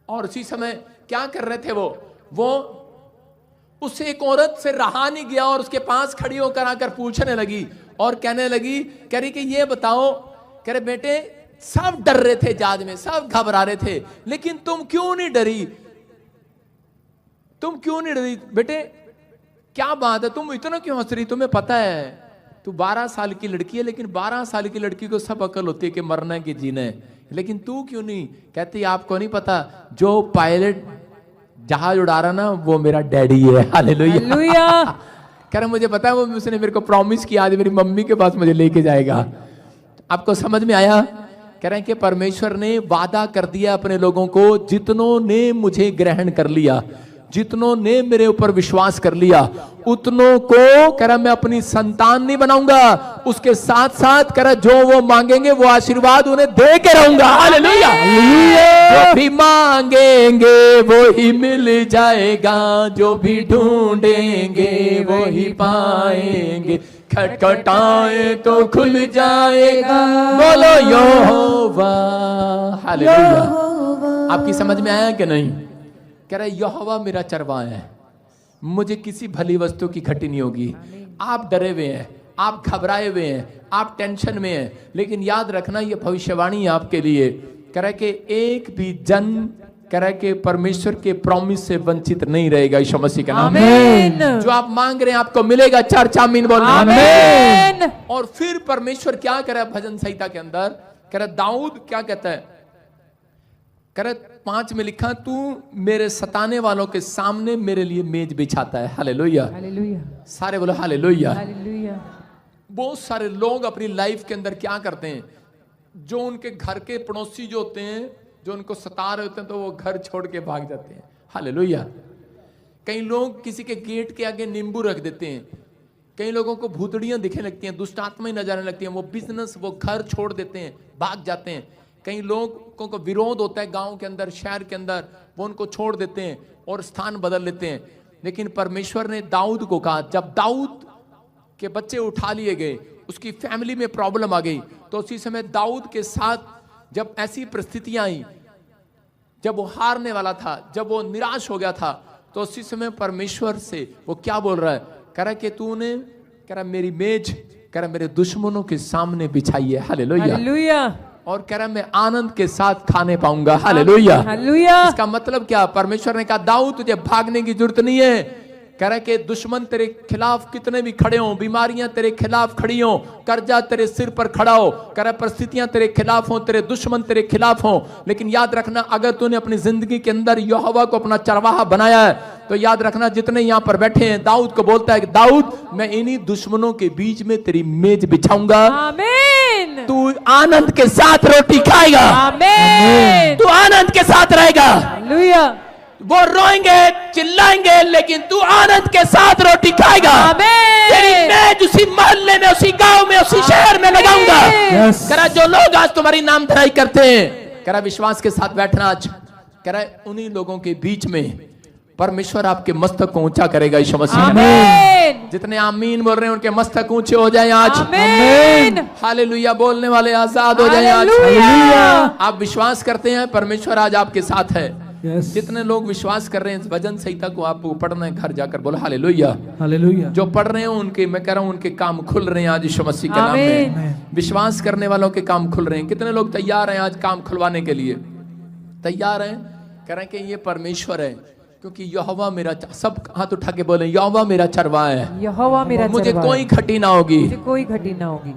और उसी समय क्या कर रहे थे वो उससे एक औरत से रहा नहीं गया और उसके पास खड़ी होकर आकर पूछने लगी और कहने लगी, कह रही कि ये बताओ, कह रहे बेटे सब डर रहे थे जहाज में, सब घबरा रहे थे, लेकिन तुम क्यों नहीं डरी, तुम क्यों नहीं डरी बेटे, क्या बात है, तुम इतना क्यों हंस रही, तुम्हें पता है तू 12 साल की लड़की है, लेकिन 12 साल की लड़की को सब अकल होती है कि मरना है कि जीना है, लेकिन तू क्यों नहीं। कहती आपको नहीं पता, जो पायलट जहाज उड़ा रहा ना वो मेरा डैडी है। हालेलुया। कह रहा मुझे पता है, वो उसने मेरे को प्रॉमिस किया आज मेरी मम्मी के पास मुझे लेके जाएगा। आपको समझ में आया? कह रहे हैं कि परमेश्वर ने वादा कर दिया अपने लोगों को, जितनों ने मुझे ग्रहण कर लिया, जितनों ने मेरे ऊपर विश्वास कर लिया, उतनों को कह रहा मैं अपनी संतान नहीं बनाऊंगा, उसके साथ साथ कह रहा जो वो मांगेंगे वो आशीर्वाद उन्हें दे के रहूंगा। हालेलुया। जो भी मांगेंगे वो ही मिल जाएगा, जो भी ढूंढेंगे वो ही पाएंगे, खटखटाए तो खुल जाएगा, बोलो यहोवा। हालेलुया। आपकी समझ में आया कि नहीं? कह रहा यहोवा मेरा चरवाहा है, मुझे किसी भली वस्तु की घटी नहीं होगी। आप डरे हुए हैं, आप घबराए हुए हैं, आप टेंशन में हैं, लेकिन याद रखना ये भविष्यवाणी आपके लिए। कह रहा कि एक भी जन कह रहा कि परमेश्वर के प्रॉमिस से वंचित नहीं रहेगा यीशु मसीह के नाम में। जो आप मांग रहे हैं आपको मिलेगा। चर्च आमीन बोलना। आमीन। और फिर परमेश्वर क्या कह रहा है भजन संहिता के अंदर, कह रहा दाऊद क्या कहता है, करे 5 में लिखा, तू मेरे सताने वालों के सामने मेरे लिए मेज बिछाता है। हालेलुया, हालेलुया, सारे बोलो हालेलुया। हालेलुया। बहुत सारे लोग अपनी लाइफ के अंदर क्या करते हैं, जो उनके घर के पड़ोसी जो होते हैं, जो उनको सता रहे होते हैं, तो वो घर छोड़ के भाग जाते हैं। हालेलुया। कई लोग किसी के गेट के आगे नींबू रख देते हैं, कई लोगों को भूतड़ियां दिखने लगती हैं, दुष्ट आत्माएं नजर आने लगती हैं, वो बिजनेस, वो घर छोड़ देते हैं, भाग जाते हैं। कई लोगों को विरोध होता है गांव के अंदर, शहर के अंदर, वो उनको छोड़ देते हैं और स्थान बदल लेते हैं। लेकिन परमेश्वर ने दाऊद को कहा, जब दाऊद के बच्चे उठा लिए गए, उसकी फैमिली में प्रॉब्लम आ गई, तो उसी समय दाऊद के साथ जब ऐसी परिस्थितियां आई, जब वो हारने वाला था, जब वो निराश हो गया था, तो उसी समय परमेश्वर से वो क्या बोल रहा है, कह रहा कि तूने, कह रहा मेरी मेज, कह रहा मेरे दुश्मनों के सामने बिछाई है। Hallelujah, hallelujah. और कह रहा मैं आनंद के साथ खाने पाऊंगा। Hallelujah, hallelujah. इसका मतलब क्या, परमेश्वर ने कहा दाऊद तुझे भागने की जरूरत नहीं है। कह रहा कि दुश्मन तेरे खिलाफ कितने भी खड़े हों, बीमारियां तेरे खिलाफ खड़ी हों, कर्जा तेरे सिर पर खड़ा हो, कह रहा परिस्थितियां तेरे खिलाफ हों, तेरे दुश्मन तेरे खिलाफ हों, लेकिन याद रखना, अगर तूने अपनी जिंदगी के अंदर यहोवा को अपना चरवाहा बनाया है, तो याद रखना जितने यहां पर बैठे हैं, दाऊद को बोलता है कि दाऊद मैं इन्हीं दुश्मनों के बीच में तेरी मेज बिछाऊंगा, आमीन। तू आनंद के साथ रोटी खाएगा, आमीन। तू आनंद के साथ रहेगा। हालेलुया। वो रोएंगे चिल्लाएंगे, लेकिन तू आनंद के साथ रोटी खाएगा। आमीन। तेरी मेज उसी मोहल्ले में, उसी गांव में, उसी शहर में लगाऊंगा। Yes. कह रहा जो लोग आज तुम्हारी नाम धराई करते हैं, कह रहा विश्वास के साथ बैठना आज, कह रहा उन्हीं लोगों के बीच में परमेश्वर आपके मस्तक को ऊंचा करेगा यीशु मसीह में। आमीन। जितने आमीन बोल रहे हैं उनके मस्तक ऊंचे हो जाएं आज। आमीन। हालेलुया बोलने वाले आजाद हो जाएं आज। हालेलुया। आप विश्वास करते हैं परमेश्वर आज आपके साथ है। Yes. जितने लोग विश्वास कर रहे हैं, भजन संहिता को आपको पढ़ना है, घर जाकर बोलो हालेलुया। हालेलुया। जो पढ़ रहे हैं उनके, मैं कह रहा हूं उनके काम खुल रहे हैं आज यीशु मसीह के नाम में। आमीन। विश्वास करने वालों के काम खुल रहे हैं। कितने लोग तैयार हैं आज काम खुलवाने के लिए? तैयार हैं? कह रहे हैं कि ये परमेश्वर है, क्योंकि यहोवा मेरा, सब हाथ उठा के बोले यहोवा मेरा चरवाहा है, यहोवा मेरा मुझे चरवाहा कोई है। खटी ना होगी। मुझे कोई घटी ना होगी।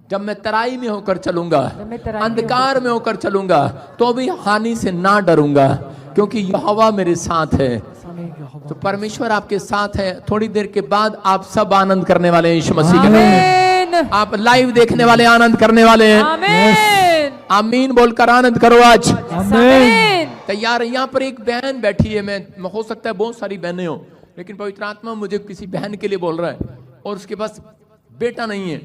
जब मैं तराई में होकर चलूंगा, जब मैं तराई में अंधकार में होकर चलूंगा, तो भी हानि से ना डरूंगा, क्योंकि यहोवा मेरे साथ है। तो परमेश्वर आपके साथ है। थोड़ी देर के बाद आप सब आनंद करने वाले हैं यीशु मसीह के नाम में। आमीन। आप लाइव देखने वाले आनंद करने वाले हैं। आमीन। आमीन बोलकर आनंद करो आज। आमीन। तैयार है? यहाँ पर एक बहन बैठी है, मैं हो सकता है बहुत सारी बहनें हो, लेकिन पवित्र आत्मा मुझे किसी बहन के लिए बोल रहा है, और उसके पास बेटा नहीं है,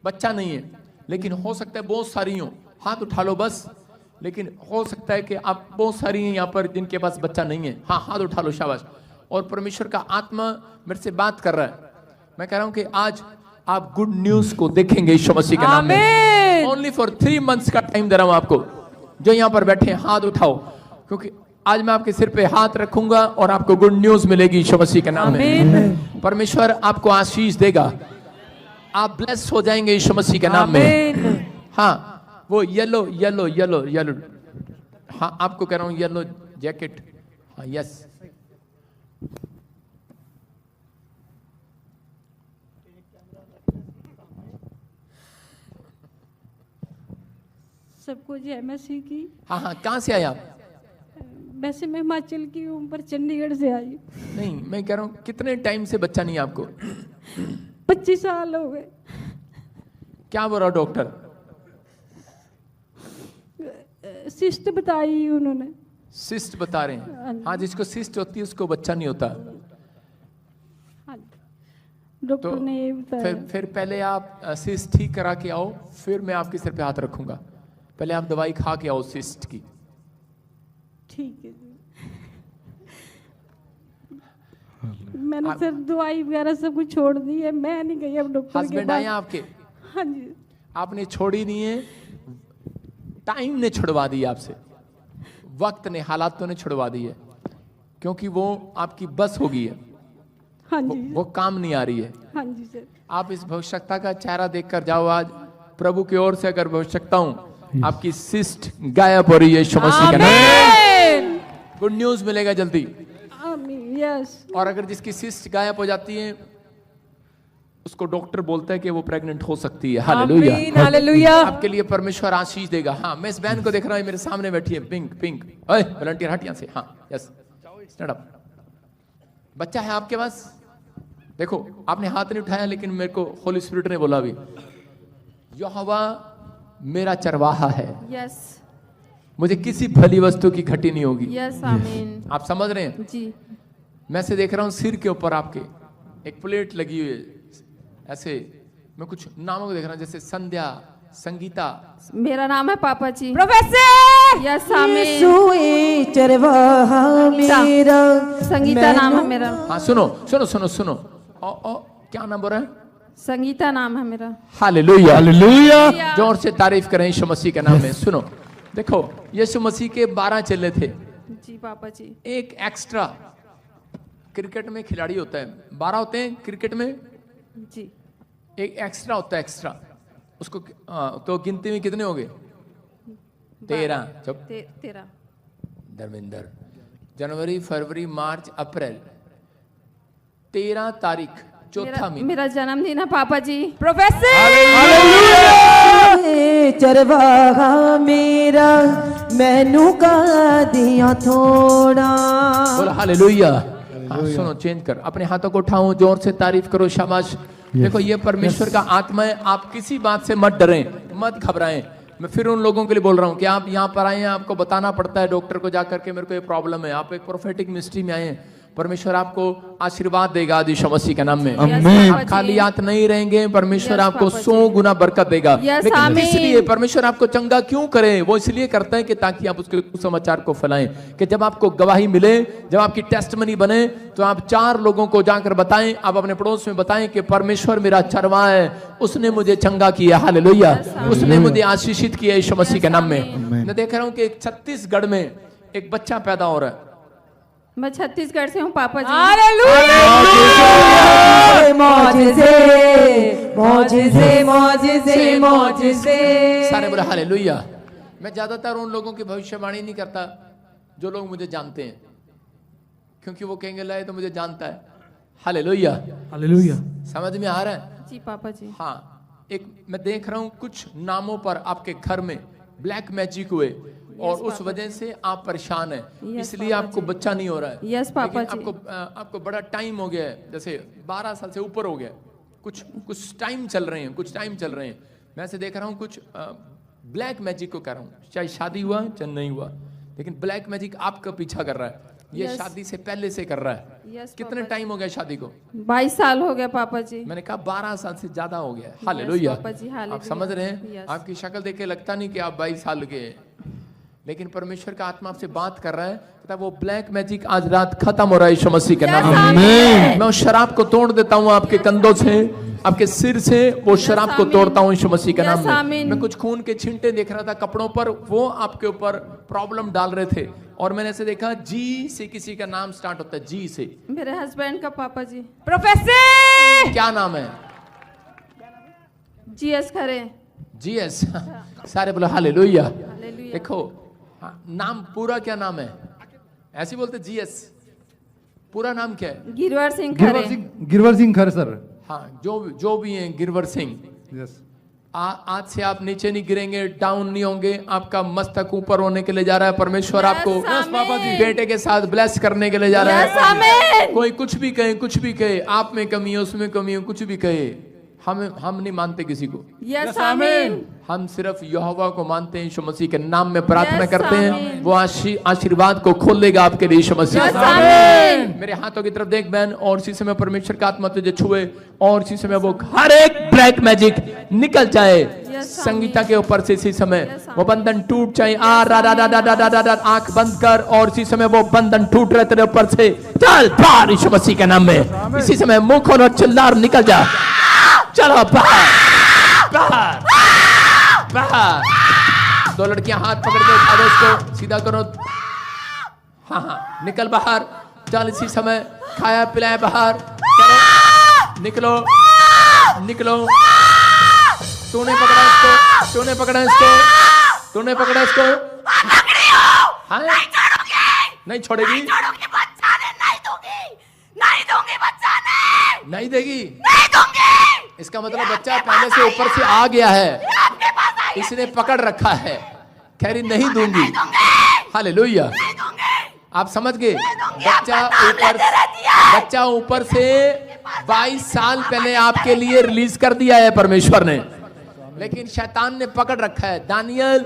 बच्चा नहीं है, लेकिन हो सकता है बहुत सारी हो। हाथ उठा लो बस। लेकिन हो सकता है कि आप बहुत सारी हैं यहाँ पर जिनके पास बच्चा नहीं है। हाँ, हाथ उठा लो, शाबाश। और परमेश्वर का आत्मा मेरे से बात कर रहा है। मैं कह रहा हूं कि आज आप गुड न्यूज को देखेंगे यीशु मसीह के नाम में। ओनली फॉर 3 मंथ्स का टाइम दे रहा हूं आपको। जो यहाँ पर बैठे हैं हाथ उठाओ, क्योंकि आज मैं आपके सिर पे हाथ रखूंगा और आपको गुड न्यूज मिलेगी यीशु मसीह के नाम में। परमेश्वर आपको आशीष देगा, आप ब्लेस हो जाएंगे यीशु मसीह के नाम में। हाँ, वो येलो येलो येलो येलो, हाँ आपको कह रहा हूं येलो जैकेट। हाँ, यस। सबको जय मसीह की। हाँ हाँ, कहाँ से आए आप? वैसे मैं हिमाचल की हूँ, पर चंडीगढ़ से आई हूँ। नहीं, मैं कह रहा हूँ कितने टाइम से बच्चा नहीं है आपको? 25 साल हो गए। क्या बोल रहा डॉक्टर? सिस्ट बताई उन्होंने। सिस्ट बता रहे हैं? हाँ, जिसको सिस्ट होती है उसको बच्चा नहीं होता। डॉक्टर ने ये बताया। फिर पहले आप सिस्ट ठीक करा के आओ, फिर मैं आपके सिर पे हाथ रखूंगा। पहले आप दवाई खा के आओ सिस्ट की। ठीक है। मैंने सर दवाई वगैरह सब कुछ छोड़ दी है, मैं नहीं गई अब डॉक्टर के पास। हस्बैंड आए आपके? हाँ जी। आपने छोड़ी नहीं है, टाइम ने छुड़वा दी आपसे, वक्त ने, हालातों ने छुड़वा दी है, क्योंकि वो आपकी बस हो गई है। हाँ जी। वो काम नहीं आ रही है। हाँ जी सर। आप इस भविष्यता का चेहरा देखकर जाओ आज। प्रभु की ओर से अगर भविष्यता हूं, आपकी सिस्ट गायब हो रही है यीशु मसीह के नाम में। गुड न्यूज मिलेगा जल्दी। आमीन। यस। और अगर जिसकी सिस्ट गायब हो जाती है, उसको डॉक्टर बोलता है कि वो प्रेग्नेंट हो सकती है। Hallelujah, hallelujah. आपके लिए परमेश्वर आशीष देगा। हाँ, मैं इस बहन को देख रहा हूँ, मेरे सामने बैठी है, पिंक पिंक। ओए वॉलंटियर हट यहाँ से। हाँ यस, स्टैंड अप। बच्चा है आपके पास? देखो आपने हाथ नहीं उठाया, लेकिन मेरे को होली स्पिरिट ने बोला अभी, यहोवा मेरा चरवाहा है, यस मुझे किसी भली वस्तु की घटी नहीं होगी। यस आमीन। आप समझ रहे हैं? जी मैं से देख रहा हूँ सिर के ऊपर आपके एक प्लेट लगी हुई है, ऐसे मैं कुछ नामों को देख रहा हूँ, जैसे संध्या, संगीता। मेरा नाम है पापा जी। प्रोफेसर यस आमीन। सुई चरवाहा मेरा, संगीता नाम है मेरा। हाँ सुनो सुनो सुनो सुनो। ओ क्या नाम बोल रहे हैं? संगीता नाम है मेरा। Hallelujah, hallelujah. जोर से तारीफ करें यीशु मसीह के नाम में। सुनो, देखो यीशु मसीह के 12 चेले थे। जी पापा जी। एक एक्स्ट्रा क्रिकेट में खिलाड़ी होता है, 12 होते हैं क्रिकेट में, जी एक एक्स्ट्रा होता है, एक्स्ट्रा उसको तो गिनती में कितने हो गए? 13। चुप। 13। धर्मेंद्र, जनवरी, फरवरी, मार्च, अप्रैल, 13 तारीख चौथा महीना। मेरा जन्मदिन है पापा जी। प्रोफेसर चरवाहा मेरा, मैनू का दिया थोड़ा। बोलो हालेलुया। हाँ, सुनो, चेंज कर, अपने हाथों को उठाओ, जोर से तारीफ करो, शाबाश। देखो ये परमेश्वर का आत्मा है। आप किसी बात से मत डरें, मत घबराएं। मैं फिर उन लोगों के लिए बोल रहा हूं कि आप यहाँ पर आए हैं, आपको बताना पड़ता है डॉक्टर को जाकर के मेरे को ये प्रॉब्लम है। आप एक प्रोफेटिक मिनिस्ट्री में आए हैं, परमेश्वर आपको आशीर्वाद देगा यीशु मसीह के नाम में। आप खाली हाथ नहीं रहेंगे, परमेश्वर आपको 100 गुना बरकत देगा। लेकिन इसलिए परमेश्वर आपको चंगा क्यों करे? वो इसलिए करता है कि ताकि आप उसके समाचार को फैलाएं, कि जब आपको गवाही मिले, जब आपकी टेस्टमनी बने, तो आप 4 लोगों को जाकर बताएं, आप अपने पड़ोस में बताएं कि परमेश्वर मेरा चरवाहा है, उसने मुझे चंगा किया। हालेलुया, उसने मुझे आशीषित किया यीशु मसीह के नाम में। मैं देख रहा हूं कि छत्तीसगढ़ में एक बच्चा पैदा हो रहा है। मैं छत्तीसगढ़ से हूँ पापा जी। सारे बोले हालेलुया। मैं ज्यादातर उन लोगों की भविष्यवाणी नहीं करता जो लोग मुझे जानते हैं, क्योंकि वो कहेंगे लाए तो मुझे जानता है। Hallelujah, hallelujah. समझ में आ रहा है? जी पापा जी। हाँ, एक मैं देख रहा हूँ कुछ नामों पर आपके घर में ब्लैक मैजिक हुए, और उस वजह से आप परेशान हैं, इसलिए आपको बच्चा नहीं हो रहा है। यस पापा जी। आपको बड़ा टाइम हो गया है, जैसे 12 साल से ऊपर हो गया, कुछ टाइम चल रहे हैं, कुछ टाइम चल रहे हैं। मैं ऐसे देख रहा हूँ कुछ ब्लैक मैजिक को कर रहा हूँ, चाहे शादी हुआ चाहे नहीं हुआ, लेकिन ब्लैक मैजिक आपका पीछा कर रहा है। ये शादी से पहले से कर रहा है। कितने टाइम हो गया शादी को? 22 साल हो गया पापा जी। मैंने कहा 12 साल से ज्यादा हो गया। हालेलुया। हालेलुया। आप समझ रहे हैं? आपकी शक्ल देख के लगता नहीं कि आप 22 साल के, लेकिन परमेश्वर का आत्मा आपसे बात कर रहा है। वो ब्लैक मैजिक आज रात खत्म हो रहा है यीशु मसीह के नाम में। मैं उस शराब को तोड़ देता हूँ आपके कंधों से, आपके सिर से वो शराब को तोड़ता हूँ यीशु मसीह के नाम में। मैं कुछ खून के छींटे देख रहा था कपड़ों पर, वो आपके ऊपर प्रॉब्लम डाल रहे थे, और मैंने ऐसे देखा जी से किसी का नाम स्टार्ट होता है, जी से। मेरे हस्बैंड का पापा जी। प्रोफेसर क्या नाम है? जीएस खरे। जीएस। सारे बोलो हालेलुया। देखो नाम पूरा क्या नाम है? ऐसे बोलते जीएस, पूरा नाम क्या है? गिरवर सिंह खरे। गिरवर सिंह खरे सर। हाँ, जो भी हैं गिरवर सिंह। यस। आज से आप नीचे नहीं गिरेंगे, डाउन नहीं होंगे, आपका मस्तक ऊपर होने के लिए जा रहा है। परमेश्वर आपको बेटे के साथ ब्लेस करने के लिए जा रहा है। कोई कुछ भी कहे, आप में कमी है, उसमें कमी है, कुछ भी कहे, हम नहीं मानते किसी को। यस आमीन। हम सिर्फ यहोवा को मानते हैं, यीशु मसीह के नाम में प्रार्थना करते हैं। वो आशीर्वाद को खोल देगा आपके लिए यीशु मसीह। मेरे हाथों की तरफ देख बहन, और इसी समय परमेश्वर का आत्मा तुझे छुए, और इसी समय वो हर एक ब्लैक मैजिक निकल जाए संगीता के ऊपर से। इसी समय वो बंधन टूट जाए। आंख बंद कर, और इसी समय वो बंधन टूट रहे तेरे ऊपर से। चल बाहर यीशु मसीह के नाम में। इसी समय मुंह खोलो, चिल्ला, निकल जा। चलो बाहर बाहर बाहर। 2 लड़कियां हाथ पकड़ के उठा दो, उसको सीधा करो। हाँ, निकल बाहर। चल इसी समय खाया पिलाया बाहर। चलो निकलो निकलो। तूने पकड़ा इसको, तूने पकड़ा इसको, तूने पकड़ा इसको। हाँ? नहीं छोड़ेगी, नहीं देगी, नहीं दूंगी। इसका मतलब बच्चा पहले से ऊपर से आ गया है, इसने पकड़ रखा है, कह रही नहीं दूंगी। हालेलुया, आप समझ गए। बच्चा ऊपर से 22 साल पहले आपके लिए रिलीज कर दिया है परमेश्वर ने, लेकिन शैतान ने पकड़ रखा है। दानियल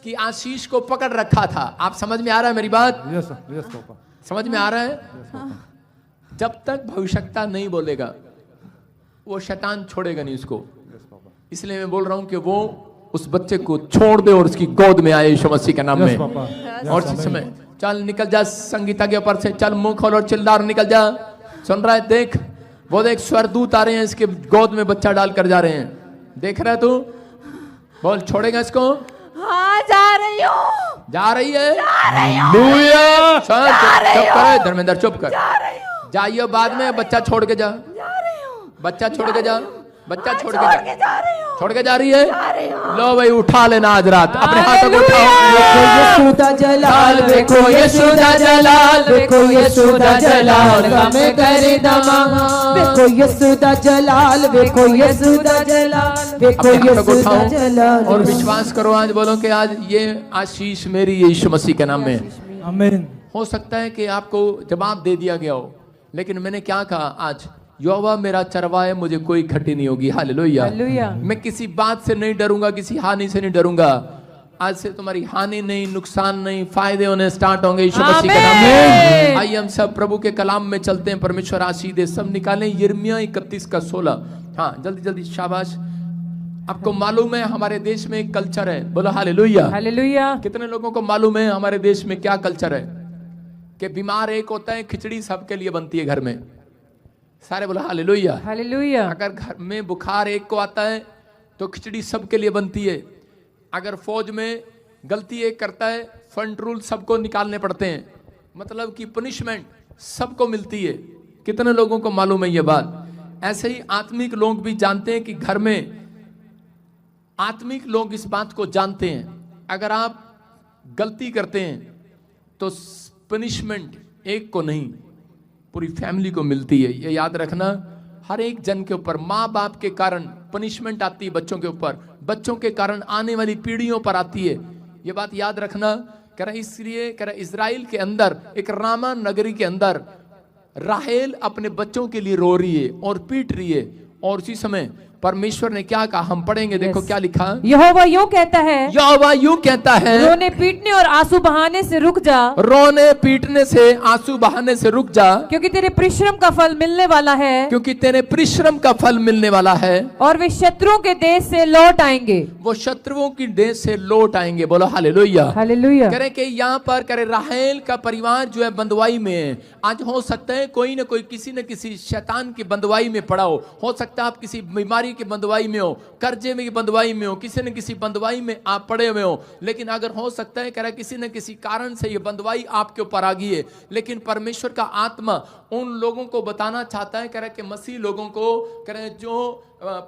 की आशीष को पकड़ रखा था। आप समझ में आ रहा है मेरी बात? Yes papa. समझ में आ रहा है? जब तक भविष्यता नहीं बोलेगा वो शैतान छोड़ेगा नहीं उसको। इसलिए मैं बोल रहा हूं कि वो उस बच्चे को छोड़ दे और उसकी गोद में आए यीशु मसीह के नाम में। और इस समय चल निकल जा संगीता के ऊपर से, चल मुंह खोल और चिल्ला निकल जा। सुन रहा है? देख वो देख स्वर्गदूत आ रहे हैं, इसके गोद में बच्चा डाल कर जा रहे हैं। देख रहा है तू? बोल छोड़ेगा इसको? हाँ जा रही हूँ। जा रही है? हालेलुया। चुप कर धर्मेंद्र, चुप कर। जाइए बाद में, बच्चा छोड़ के जा। बच्चा छोड़ के जा, बच्चा छोड़ के जा, छोड़ के जा रही है। लो भाई उठा लेना आज रात, अपने हाथों को उठाओ। यशोदा जलाल देखो, यशोदा जलाल देखो, यशोदा जलाल में करे दमा। देखो यशोदा जलाल, देखो यशोदा जलाल, देखो यशोदा जलाल। और विश्वास करो, आज बोलो कि आज ये आशीष मेरी यीशु मसीह के नाम में। आमीन। हो सकता है कि आपको जवाब दे दिया गया हो, लेकिन मैंने क्या कहा आज? यहोवा मेरा चरवाहा है, मुझे कोई खटी नहीं होगी। हालेलुया। मैं किसी बात से नहीं डरूंगा, किसी हानि से नहीं डरूंगा। आज से तुम्हारी हानि नहीं, नुकसान नहीं, फायदे होने स्टार्ट होंगे यीशु मसीह के नाम में। आइए हम सब प्रभु के कलाम में चलते हैं। परमेश्वर आशीष दे। सब निकालें यिर्मयाह 31:16। हाँ जल्दी जल्दी, शाबाश। आपको मालूम है हमारे देश में एक कल्चर है, बोलो हालेलुया। हालेलुया। कितने लोगों को मालूम है हमारे देश में क्या कल्चर है? कि बीमार एक होता है, खिचड़ी सबके लिए बनती है घर में। सारे बोला हालेलुया। हालेलुया। अगर घर में बुखार एक को आता है तो खिचड़ी सबके लिए बनती है। अगर फौज में गलती एक करता है, फंड रूल सबको निकालने पड़ते हैं, मतलब कि पनिशमेंट सबको मिलती है। कितने लोगों को मालूम है ये बात? ऐसे ही आत्मिक लोग भी जानते हैं कि घर में, आत्मिक लोग इस बात को जानते हैं, अगर आप गलती करते हैं तो पनिशमेंट एक को नहीं पूरी फैमिली को मिलती है। ये याद रखना, हर एक जन के ऊपर माँ बाप के कारण पनिशमेंट आती है, बच्चों के ऊपर, बच्चों के कारण आने वाली पीढ़ियों पर आती है। ये बात याद रखना। कह रहा इसलिए कह रहा इजराइल के अंदर एक रामा नगरी के अंदर राहेल अपने बच्चों के लिए रो रही है और पीट रही है, और उसी समय परमेश्वर ने क्या कहा हम पढ़ेंगे। देखो क्या लिखा। यहोवा यूं कहता है, यहोवा यूं कहता है, रोने पीटने और आंसू बहाने से रुक जा। रोने पीटने से, आंसू बहाने से रुक जा, क्योंकि तेरे परिश्रम का फल मिलने वाला है। क्योंकि तेरे परिश्रम का फल मिलने वाला है। और वे शत्रुओं के देश से लौट आएंगे। वो शत्रुओं की देश से लौट आएंगे। बोलो हालेलुया। हालेलुया। करें कि यहाँ पर करे राहेल का परिवार जो है बंदवाई में है। आज हो सकता है कोई ना कोई किसी न किसी शैतान की बंदवाई में पड़ा हो सकता है आप किसी बीमारी की बंदवाई में हो, कर्जे में की बंदवाई में हो, किसी न किसी बंदवाई में आप पड़े हुए हो। लेकिन अगर हो सकता है कह रहा किसी न किसी कारण से ये बंदवाई आपके ऊपर आ गई है, लेकिन परमेश्वर का आत्मा उन लोगों को बताना चाहता है, कह रहा कि मसीह लोगों को कह रहे जो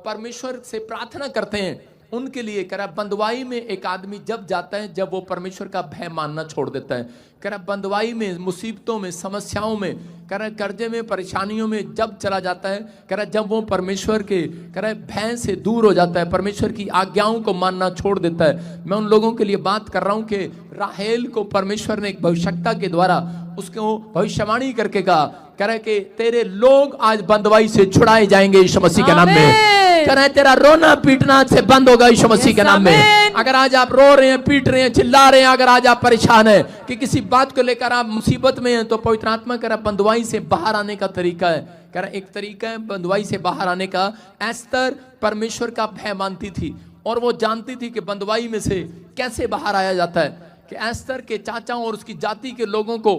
परमेश्वर से प्रार्थना करते हैं उनके लिए कह रहा बंदवाई में एक आदमी जब जाता है, जब वो परमेश्वर का भय मानना छोड़ देता है। कह रहा बंदवाई में, मुसीबतों में, समस्याओं में, कह रहा कर्जे में, परेशानियों में जब चला जाता है, कह रहा जब वो परमेश्वर के कह रहा भय से दूर हो जाता है, परमेश्वर की आज्ञाओं को मानना छोड़ देता है। मैं उन लोगों के लिए बात कर रहा हूं कि राहेल को परमेश्वर ने एक भविष्यता के द्वारा उसको भविष्यवाणी करके कहा, कह रहा कि तेरे लोग आज बंदवाई से छुड़ाए जाएंगे यीशु मसीह के नाम में। कह रहे तेरा रोना पीटना से बंद होगा यीशु मसीह के नाम में। अगर आज आप रो रहे हैं, पीट रहे हैं, चिल्ला रहे हैं, अगर आज आप परेशान हैं कि किसी बात को लेकर आप मुसीबत में हैं, तो पवित्र आत्मा कह रहा बंदवाई से बाहर आने का तरीका है। कह रहा एक तरीका है बंदवाई से बाहर आने का। एस्तर परमेश्वर का भय मानती थी और वो जानती थी कि बंदवाई में से कैसे बाहर आया जाता है। कि एस्तर के चाचाओं और उसकी जाति के लोगों को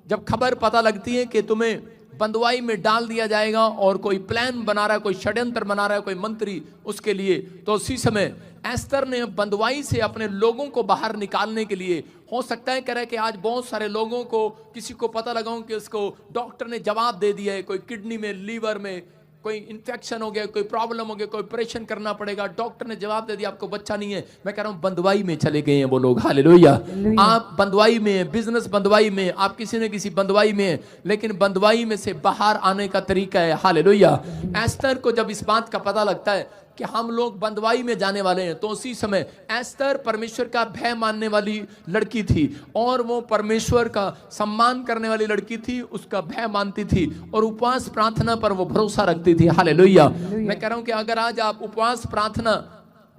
जब खबर पता लगती है कि तुम्हें बंदवाई में डाल दिया जाएगा और कोई प्लान बना रहा है, कोई षड्यंत्र बना रहा है, कोई मंत्री उसके लिए, तो उसी समय एस्तर ने बंदवाई से अपने लोगों को बाहर निकालने के लिए, हो सकता है कह रहा है कि आज बहुत सारे लोगों को, किसी को पता लगा कि उसको डॉक्टर ने जवाब दे दिया है, कोई किडनी में, लीवर में, कोई इन्फेक्शन हो गया, कोई प्रॉब्लम हो गया, कोई ऑपरेशन करना पड़ेगा, डॉक्टर ने जवाब दे दिया आपको बच्चा नहीं है। मैं कह रहा हूं बंदवाई में चले गए हैं वो लोग। हालेलुया। आप बंदवाई में हैं, बिजनेस बंदवाई में, आप किसी न किसी बंदवाई में हैं, लेकिन बंदवाई में से बाहर आने का तरीका है। हालेलुया। एस्तर को जब इस बात का पता लगता है कि हम लोग बंदवाई में जाने वाले हैं, तो उसी समय एस्तर परमेश्वर का भय मानने वाली लड़की थी और वो परमेश्वर का सम्मान करने वाली लड़की थी, उसका भय मानती थी और उपवास प्रार्थना पर वो भरोसा रखती थी। हालेलुया। मैं कह रहा हूं कि अगर आज आप उपवास प्रार्थना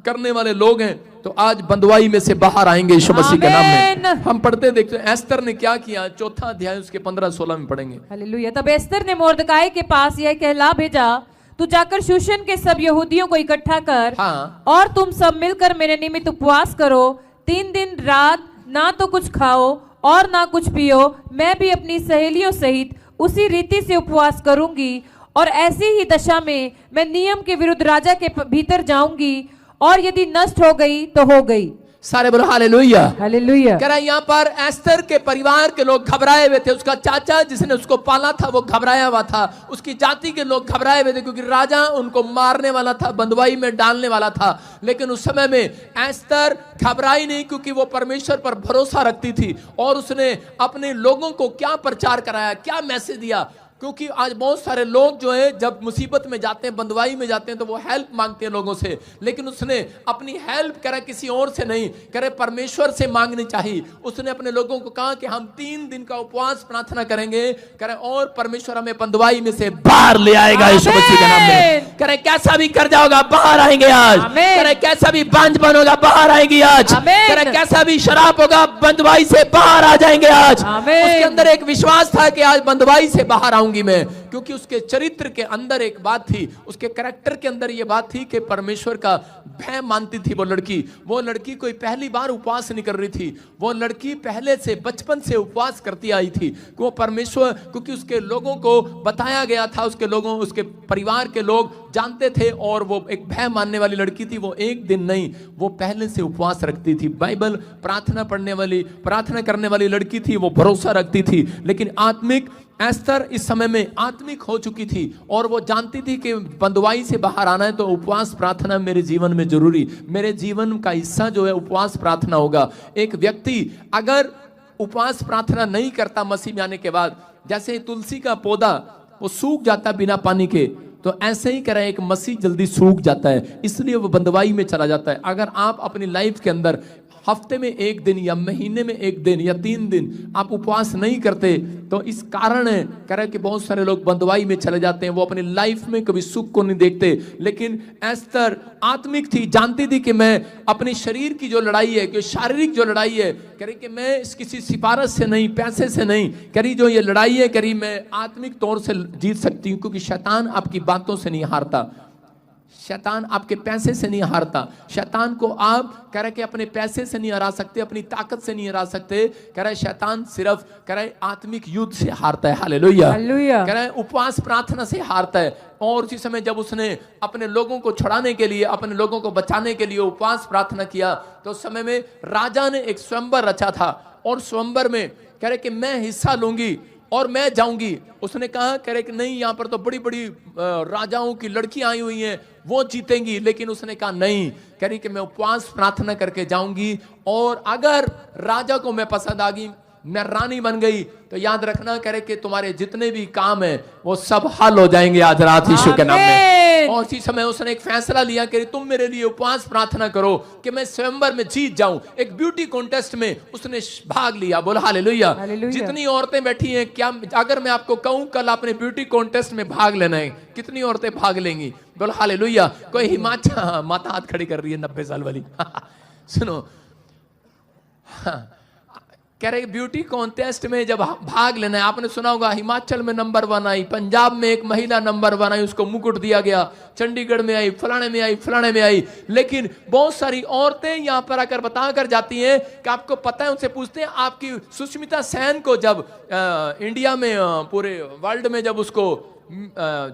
करने वाले लोग हैं तो आज बंदवाई में से बाहर आएंगे यीशु मसीह के नाम में। हम पढ़ते देखते हैं एस्तर ने क्या किया, चौथा अध्याय उसके 15-16 में पढ़ेंगे। हालेलुया। तब एस्तर ने मोर्दकाई के पास यह कहला भेजा, तू जाकर शूशन के सब यहूदियों को इकट्ठा कर, हाँ। और तुम सब मिलकर मेरे निमित्त उपवास करो, 3 दिन रात ना तो कुछ खाओ और ना कुछ पियो। मैं भी अपनी सहेलियों सहित उसी रीति से उपवास करूंगी, और ऐसी ही दशा में मैं नियम के विरुद्ध राजा के भीतर जाऊंगी, और यदि नष्ट हो गई तो हो गई। सारे बोलो हालेलुया। हालेलुया। कह रहा है यहाँ पर एस्तर के परिवार के लोग घबराए हुए थे, उसका चाचा जिसने उसको पाला था वो घबराया हुआ था, उसकी जाति के लोग घबराए हुए थे क्योंकि राजा उनको मारने वाला था, बंदवाई में डालने वाला था। लेकिन उस समय में एस्तर घबराई नहीं क्योंकि वो परमेश्वर पर भरोसा रखती थी और उसने अपने लोगों को क्या प्रचार कराया, क्या मैसेज दिया। क्योंकि आज बहुत सारे लोग जो है जब मुसीबत में जाते हैं, बंदवाई में जाते हैं, तो वो हेल्प मांगते हैं लोगों से, लेकिन उसने अपनी हेल्प करे किसी और से नहीं करे, परमेश्वर से मांगनी चाहिए। उसने अपने लोगों को कहा कि हम 3 दिन का उपवास प्रार्थना करेंगे, करे और परमेश्वर हमें बंदवाई में से बाहर ले आएगा यीशु मसीह के नाम में। करे कैसा भी कर जाओगा बाहर आएंगे आज, करे कैसा भी बांझपन होगा बाहर आएंगी आज, करे कैसा भी शराब होगा बंदवाई से बाहर आ जाएंगे आज। उसके अंदर एक विश्वास था कि आज बंदवाई से बाहर आऊंगी मैं, क्योंकि उसके चरित्र के अंदर एक बात थी, उसके कैरेक्टर के अंदर यह बात थी कि परमेश्वर का भय मानती थी वो लड़की। वो लड़की कोई पहली बार उपवास नहीं कर रही थी, वो लड़की पहले से बचपन से उपवास करती आई थी। वो परमेश्वर, क्योंकि उसके लोगों को बताया गया था, उसके लोगों, उसके परिवार के लोग जानते थे और वो एक भय मानने वाली लड़की थी। वो एक दिन नहीं, वो पहले से उपवास रखती थी। बाइबल प्रार्थना पढ़ने वाली, प्रार्थना करने वाली लड़की थी, वो भरोसा रखती थी। लेकिन आत्मिक एस्तर इस समय में आत्मिक हो चुकी थी और वो जानती थी कि बंदवाई से बाहर आना है तो उपवास प्रार्थना मेरे जीवन में जरूरी, मेरे जीवन का हिस्सा जो है उपवास प्रार्थना होगा। एक व्यक्ति अगर उपवास प्रार्थना नहीं करता मसीह में आने के बाद, जैसे तुलसी का पौधा वो सूख जाता बिना पानी के, तो ऐसे ही करें एक मसीह जल्दी सूख जाता है, इसलिए वो बंदवाई में चला जाता है। अगर आप अपनी लाइफ के अंदर हफ्ते में 1 दिन या महीने में 1 दिन या 3 दिन आप उपवास नहीं करते, तो इस कारण है कह कि बहुत सारे लोग बंदवाई में चले जाते हैं, वो अपनी लाइफ में कभी सुख को नहीं देखते। लेकिन एस्तर आत्मिक थी, जानती थी कि मैं अपनी शरीर की जो लड़ाई है, कि शारीरिक जो लड़ाई है, कह रही कि मैं किसी सिफारिश से नहीं, पैसे से नहीं, कह रही जो ये लड़ाई है, कह रही मैं आत्मिक तौर से जीत सकती हूँ, क्योंकि शैतान आपकी बातों से नहीं हारता, शैतान आपके पैसे से नहीं हारता। शैतान को आप कह रहे कि अपने पैसे से नहीं हरा सकते, अपनी ताकत से नहीं हरा सकते। कह रहे शैतान सिर्फ कह रहे आत्मिक युद्ध से हारता है। हालेलुया। कह रहे उपवास प्रार्थना से हारता है। और उसी समय जब उसने अपने लोगों को छुड़ाने के लिए, अपने लोगों को बचाने के लिए उपवास प्रार्थना किया, तो उस समय में राजा ने एक स्वयंवर रचा था और स्वयंवर में कह रहे कि मैं हिस्सा लूंगी और मैं जाऊंगी। उसने कहा कह रहे कि नहीं, यहाँ पर तो बड़ी बड़ी राजाओं की लड़कियां आई हुई हैं, वो जीतेंगी। लेकिन उसने कहा नहीं, कह रही कि मैं उपवास प्रार्थना करके जाऊंगी और अगर राजा को मैं पसंद आ गई, मैं रानी बन गई, तो याद रखना कह रहे कि तुम्हारे जितने भी काम है वो सब हल हो जाएंगे आज रात यीशु के नाम में। और इसी समय उसने एक फैसला लिया कि तुम मेरे लिए उपवास प्रार्थना करो कि मैं स्वयंवर में जीत जाऊं। एक ब्यूटी कॉन्टेस्ट में उसने भाग लिया। बोला हालेलुया। जितनी औरतें बैठी हैं, क्या अगर मैं आपको कहूं कल आपने ब्यूटी कॉन्टेस्ट में भाग लेना है, कितनी औरतें भाग लेंगी? बोला हालेलुया। कोई हिमाचल माता हाथ खड़ी कर रही है 90 साल वाली सुनो, कह रहे ब्यूटी कॉन्टेस्ट में जब भाग लेना है, आपने सुना होगा हिमाचल में नंबर 1 आई, पंजाब में एक महिला नंबर 1 आई, उसको मुकुट दिया गया, चंडीगढ़ में आई, फलाने में आई, फलाने में आई। लेकिन बहुत सारी औरतें यहाँ पर आकर बता कर जाती हैं कि आपको पता है, उनसे पूछते हैं आपकी सुष्मिता सेन को जब इंडिया में पूरे वर्ल्ड में जब उसको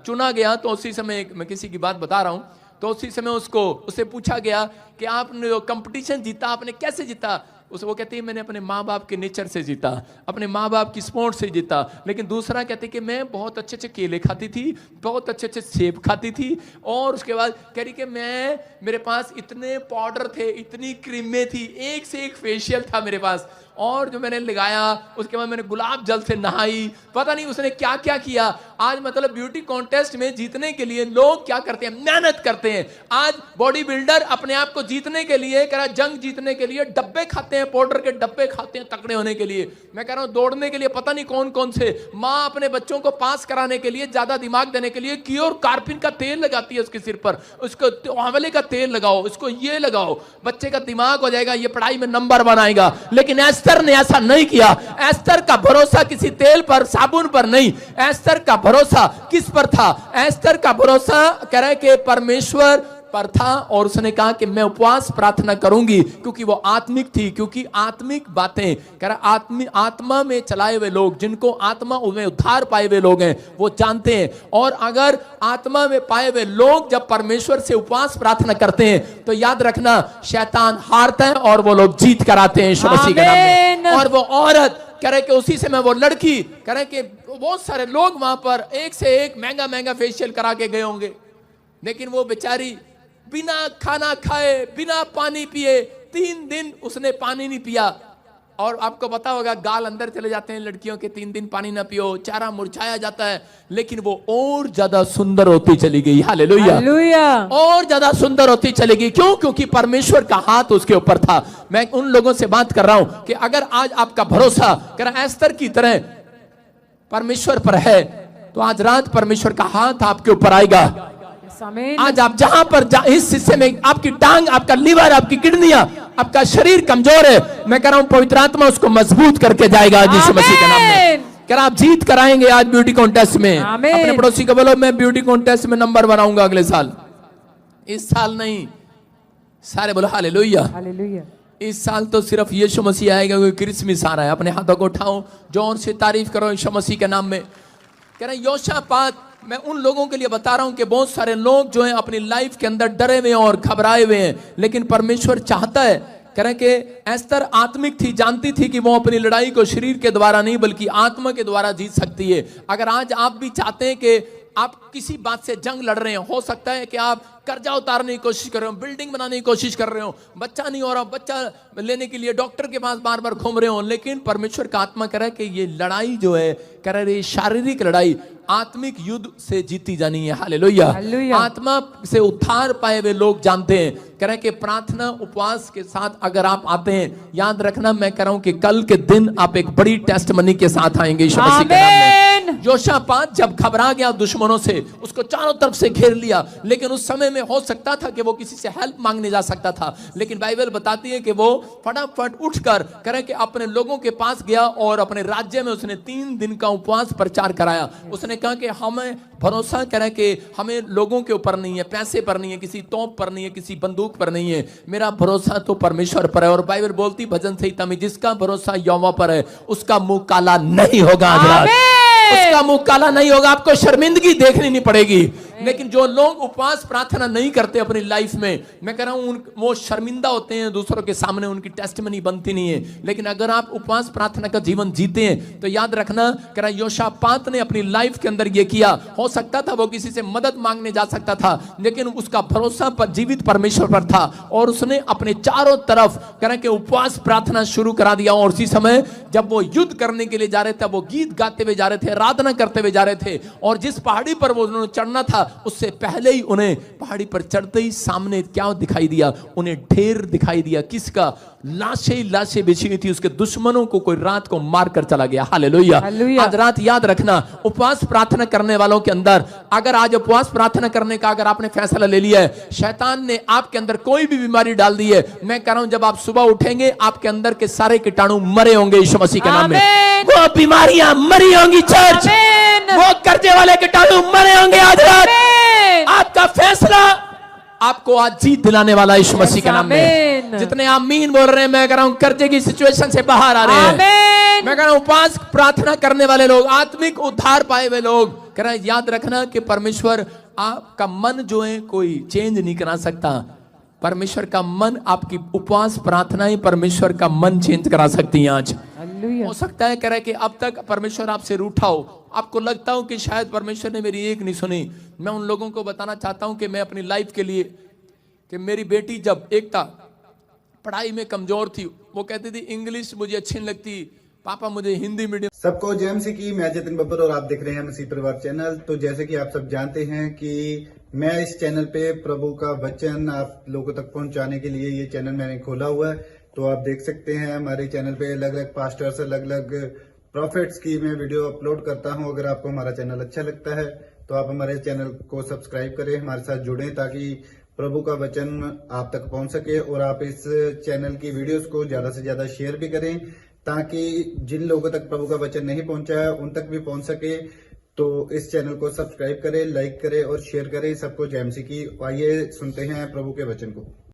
चुना गया, तो उसी समय मैं किसी की बात बता रहा हूँ, तो उसी समय उससे पूछा गया कि आपने कंपटीशन जीता, आपने कैसे जीता? उसे वो कहती है मैंने अपने माँ बाप के नेचर से जीता, अपने माँ बाप की स्पोर्ट से जीता। लेकिन दूसरा कहती कि मैं बहुत अच्छे अच्छे केले खाती थी, बहुत अच्छे अच्छे सेब खाती थी, और उसके बाद कह रही कि मेरे पास इतने पाउडर थे, इतनी क्रीमें थी, एक से एक फेशियल था मेरे पास, और जो मैंने लगाया उसके बाद मैंने गुलाब जल से नहाई, पता नहीं उसने क्या क्या किया। आज मतलब ब्यूटी कॉन्टेस्ट में जीतने के लिए लोग क्या करते हैं, मेहनत करते हैं। आज बॉडी बिल्डर अपने आप को जीतने के लिए, कह रहा जंग जीतने के लिए डब्बे खाते हैं, पाउडर के डब्बे खाते हैं तगड़े होने के लिए। मैं कह रहा हूं दौड़ने के लिए पता नहीं कौन कौन से, माँ अपने बच्चों को पास कराने के लिए, ज्यादा दिमाग देने के लिए क्योर कार्पिन का तेल लगाती है उसके सिर पर, उसको आंवले का तेल लगाओ, उसको ये लगाओ, बच्चे का दिमाग हो जाएगा, ये पढ़ाई में नंबर बनाएगा। लेकिन एस्तर ने ऐसा नहीं किया। एस्तर का भरोसा किसी तेल पर, साबुन पर नहीं, एस्तर का भरोसा किस पर था? एस्तर का भरोसा कह रहा है कि परमेश्वर पर था, और उसने कहा कि मैं उपवास प्रार्थना करूंगी, क्योंकि वो आत्मिक थी, क्योंकि आत्मिक बातें कह रहा आत्मा में चलाए हुए लोग, जिनको आत्मा में उद्धार पाए हुए लोग हैं, वो जानते हैं। और अगर आत्मा में पाए हुए लोग जब परमेश्वर से उपवास प्रार्थना करते हैं तो याद रखना शैतान हारता है और वो लोग जीत कर आते हैं यीशु मसीह के नाम में। और वो औरत कह रहे कि उसी समय वो लड़की कह रहे कि बहुत सारे लोग वहां पर एक से एक महंगा महंगा फेशियल करा के गए होंगे, लेकिन वो बेचारी बिना खाना खाए, बिना पानी पिए, 3 दिन उसने पानी नहीं पिया। और आपको पता होगा गाल अंदर चले जाते हैं लड़कियों के, 3 दिन पानी ना पियो, चेहरा मुरझाया जाता है। लेकिन वो और ज्यादा सुंदर होती चली गई। हालेलुया, और ज्यादा सुंदर होती चली गई। क्यों? क्योंकि परमेश्वर का हाथ उसके ऊपर था। मैं उन लोगों से बात कर रहा हूं कि अगर आज आपका भरोसा कर एस्तर की तरह परमेश्वर पर है, तो आज रात परमेश्वर का हाथ आपके ऊपर आएगा। आज आप जहां पर इस हिस्से में आपकी टांग, आपका लीवर, आपकी किडनियां, आपका शरीर कमजोर है, मैं कह रहा हूं पवित्र आत्मा उसको मजबूत करके जाएगा आज यीशु मसीह के नाम में। कह रहा आप जीत कराएंगे आज ब्यूटी कॉन्टेस्ट में। अपने पड़ोसी को बोलो मैं ब्यूटी कॉन्टेस्ट में नंबर बनाऊंगा अगले साल। इस साल नहीं, सारे बोलो हालेलुया। इस साल तो सिर्फ यीशु मसीह आएगा, क्योंकि क्रिसमस आ रहा है। अपने हाथों को उठाओ, जोर से तारीफ करो यीशु मसीह के नाम में। कह रहे योशापात, मैं उन लोगों के लिए बता रहा हूं कि बहुत सारे लोग जो हैं अपनी लाइफ के अंदर डरे हुए हैं और घबराए हुए हैं, लेकिन परमेश्वर चाहता है। कह रहे कि एस्तर आत्मिक थी, जानती थी कि वो अपनी लड़ाई को शरीर के द्वारा नहीं बल्कि आत्मा के द्वारा जीत सकती है। अगर आज आप भी चाहते हैं कि आप किसी बात से जंग लड़ रहे हैं, हो सकता है कि आप कर्जा उतारने की कोशिश कर रहे हो, बिल्डिंग बनाने की कोशिश कर रहे हो, बच्चा नहीं हो रहा, बच्चा लेने के लिए डॉक्टर के पास बार बार घूम रहे हो, लेकिन परमेश्वर का आत्मा कह रहा है कि ये लड़ाई जो है, कह रहा है शारीरिक लड़ाई आत्मिक युद्ध से जीती जानी है। हालेलुया। आत्मा से उद्धार पाए हुए लोग जानते हैं। कह रहे हैं कि प्रार्थना उपवास के साथ अगर आप आते हैं, याद रखना मैं कह रहा हूं कि कल के दिन आप एक बड़ी टेस्टमनी के साथ आएंगे यीशु मसीह के नाम में। योशापात जब घबरा गया दुश्मनों से, उसको चारों तरफ से घेर लिया, लेकिन उस समय में हो सकता था कि वो किसी से हेल्प मांगने जा सकता था, लेकिन बाइबल बताती है कि वो फटाफट उठकर कह रहे कि अपने लोगों के पास गया और अपने राज्य में उसने 3 दिन का उपवास प्रचार कराया। उसने कहा कि हमें भरोसा करें कि हमें लोगों के ऊपर नहीं है, पैसे पर नहीं है, किसी तोप पर नहीं है, किसी बंदूक पर नहीं है, मेरा भरोसा तो परमेश्वर पर है। और बाइबल बोलती भजन संहिता में, जिसका भरोसा यहोवा पर है उसका मुंह काला नहीं होगा। उसका मुंह काला नहीं होगा, आपको शर्मिंदगी देखनी नहीं पड़ेगी। लेकिन जो लोग उपवास प्रार्थना नहीं करते अपनी लाइफ में, मैं कह रहा हूं वो शर्मिंदा होते हैं दूसरों के सामने, उनकी टेस्टमनी बनती नहीं है। लेकिन अगर आप उपवास प्रार्थना का जीवन जीते हैं तो याद रखना, कह रहा योशापात ने अपनी लाइफ के अंदर ये किया। हो सकता था वो किसी से मदद मांगने जा सकता था, लेकिन उसका भरोसा पर जीवित परमेश्वर पर था और उसने अपने चारों तरफ कह रहा कि उपवास प्रार्थना शुरू करा दिया। और उसी समय जब वो युद्ध करने के लिए जा रहे थे, वो गीत गाते हुए जा रहे थे, आराधना करते हुए जा रहे थे, और जिस पहाड़ी पर वो उन्होंने चढ़ना था उससे पहले ही उन्हें पहाड़ी पर चढ़ते ही सामने क्या दिखाई दिया? उन्हें ढेर दिखाई दिया। किसका? लाशें लाशें बिछी हुई थी। उसके दुश्मनों को कोई रात को मार कर चला गया। हालेलुया। आज रात याद रखना, उपवास प्रार्थना करने वालों के अंदर, अगर आज उपवास प्रार्थना करने का अगर आपने फैसला ले लिया है, शैतान ने आपके अंदर कोई भी बीमारी डाल दी है, मैं कह रहा हूं जब आप सुबह उठेंगे आपके अंदर के सारे कीटाणु मरे होंगे यीशु मसीह के नाम में। वो बीमारियां मरी होंगी चर्च, वो कर्जे वाले कीटाणु मरे होंगे। आज रात आपका फैसला आपको आज जीत दिलाने वाला यीशु मसीह के नाम में। जितने आमीन बोल रहे हैं, मैं कह रहा हूं कर्जे की सिचुएशन से बाहर आ रहे हैं। मैं कह रहा हूं उपवास प्रार्थना करने वाले लोग, आत्मिक उद्धार पाए हुए लोग, कह रहा है याद रखना कि परमेश्वर आपका मन जो है कोई चेंज नहीं करा सकता, परमेश्वर का मन, आपकी उपवास प्रार्थनाएं परमेश्वर का मन चेंज करा सकती हैं आज। हो सकता है कह रहा है कि अब तक परमेश्वर आपसे रूठा हो, आपको लगता हो कि शायद परमेश्वर ने मेरी एक नहीं सुनी। मैं उन लोगों को बताना चाहता हूं कि मैं अपनी लाइफ के लिए, कि मेरी बेटी जब एक था पढ़ाई में कमजोर थी, वो कहती थी इंग्लिश मुझे अच्छी नहीं लगती, पापा मुझे हिंदी मीडियम। सबको जय मसीह की, मैं जतिन बब्बर और आप देख रहे हैं मसीह परिवार चैनल। तो जैसे कि आप सब जानते हैं कि मैं इस चैनल पे प्रभु का वचन आप लोगों तक पहुंचाने के लिए ये चैनल मैंने खोला हुआ है। तो आप देख सकते हैं हमारे चैनल पे अलग अलग पास्टर्स, अलग अलग प्रॉफिट्स की मैं वीडियो अपलोड करता हूं। अगर आपको हमारा चैनल अच्छा लगता है तो आप हमारे चैनल को सब्सक्राइब करें, हमारे साथ जुड़ें, ताकि प्रभु का वचन आप तक पहुंच सके। और आप इस चैनल की वीडियोस को ज्यादा से ज्यादा शेयर भी करें, ताकि जिन लोगों तक प्रभु का वचन नहीं पहुंचा है उन तक भी पहुंच सके। तो इस चैनल को सब्सक्राइब करें, लाइक करें और शेयर करें। सबको जय मसीह की। आइए सुनते हैं प्रभु के वचन को।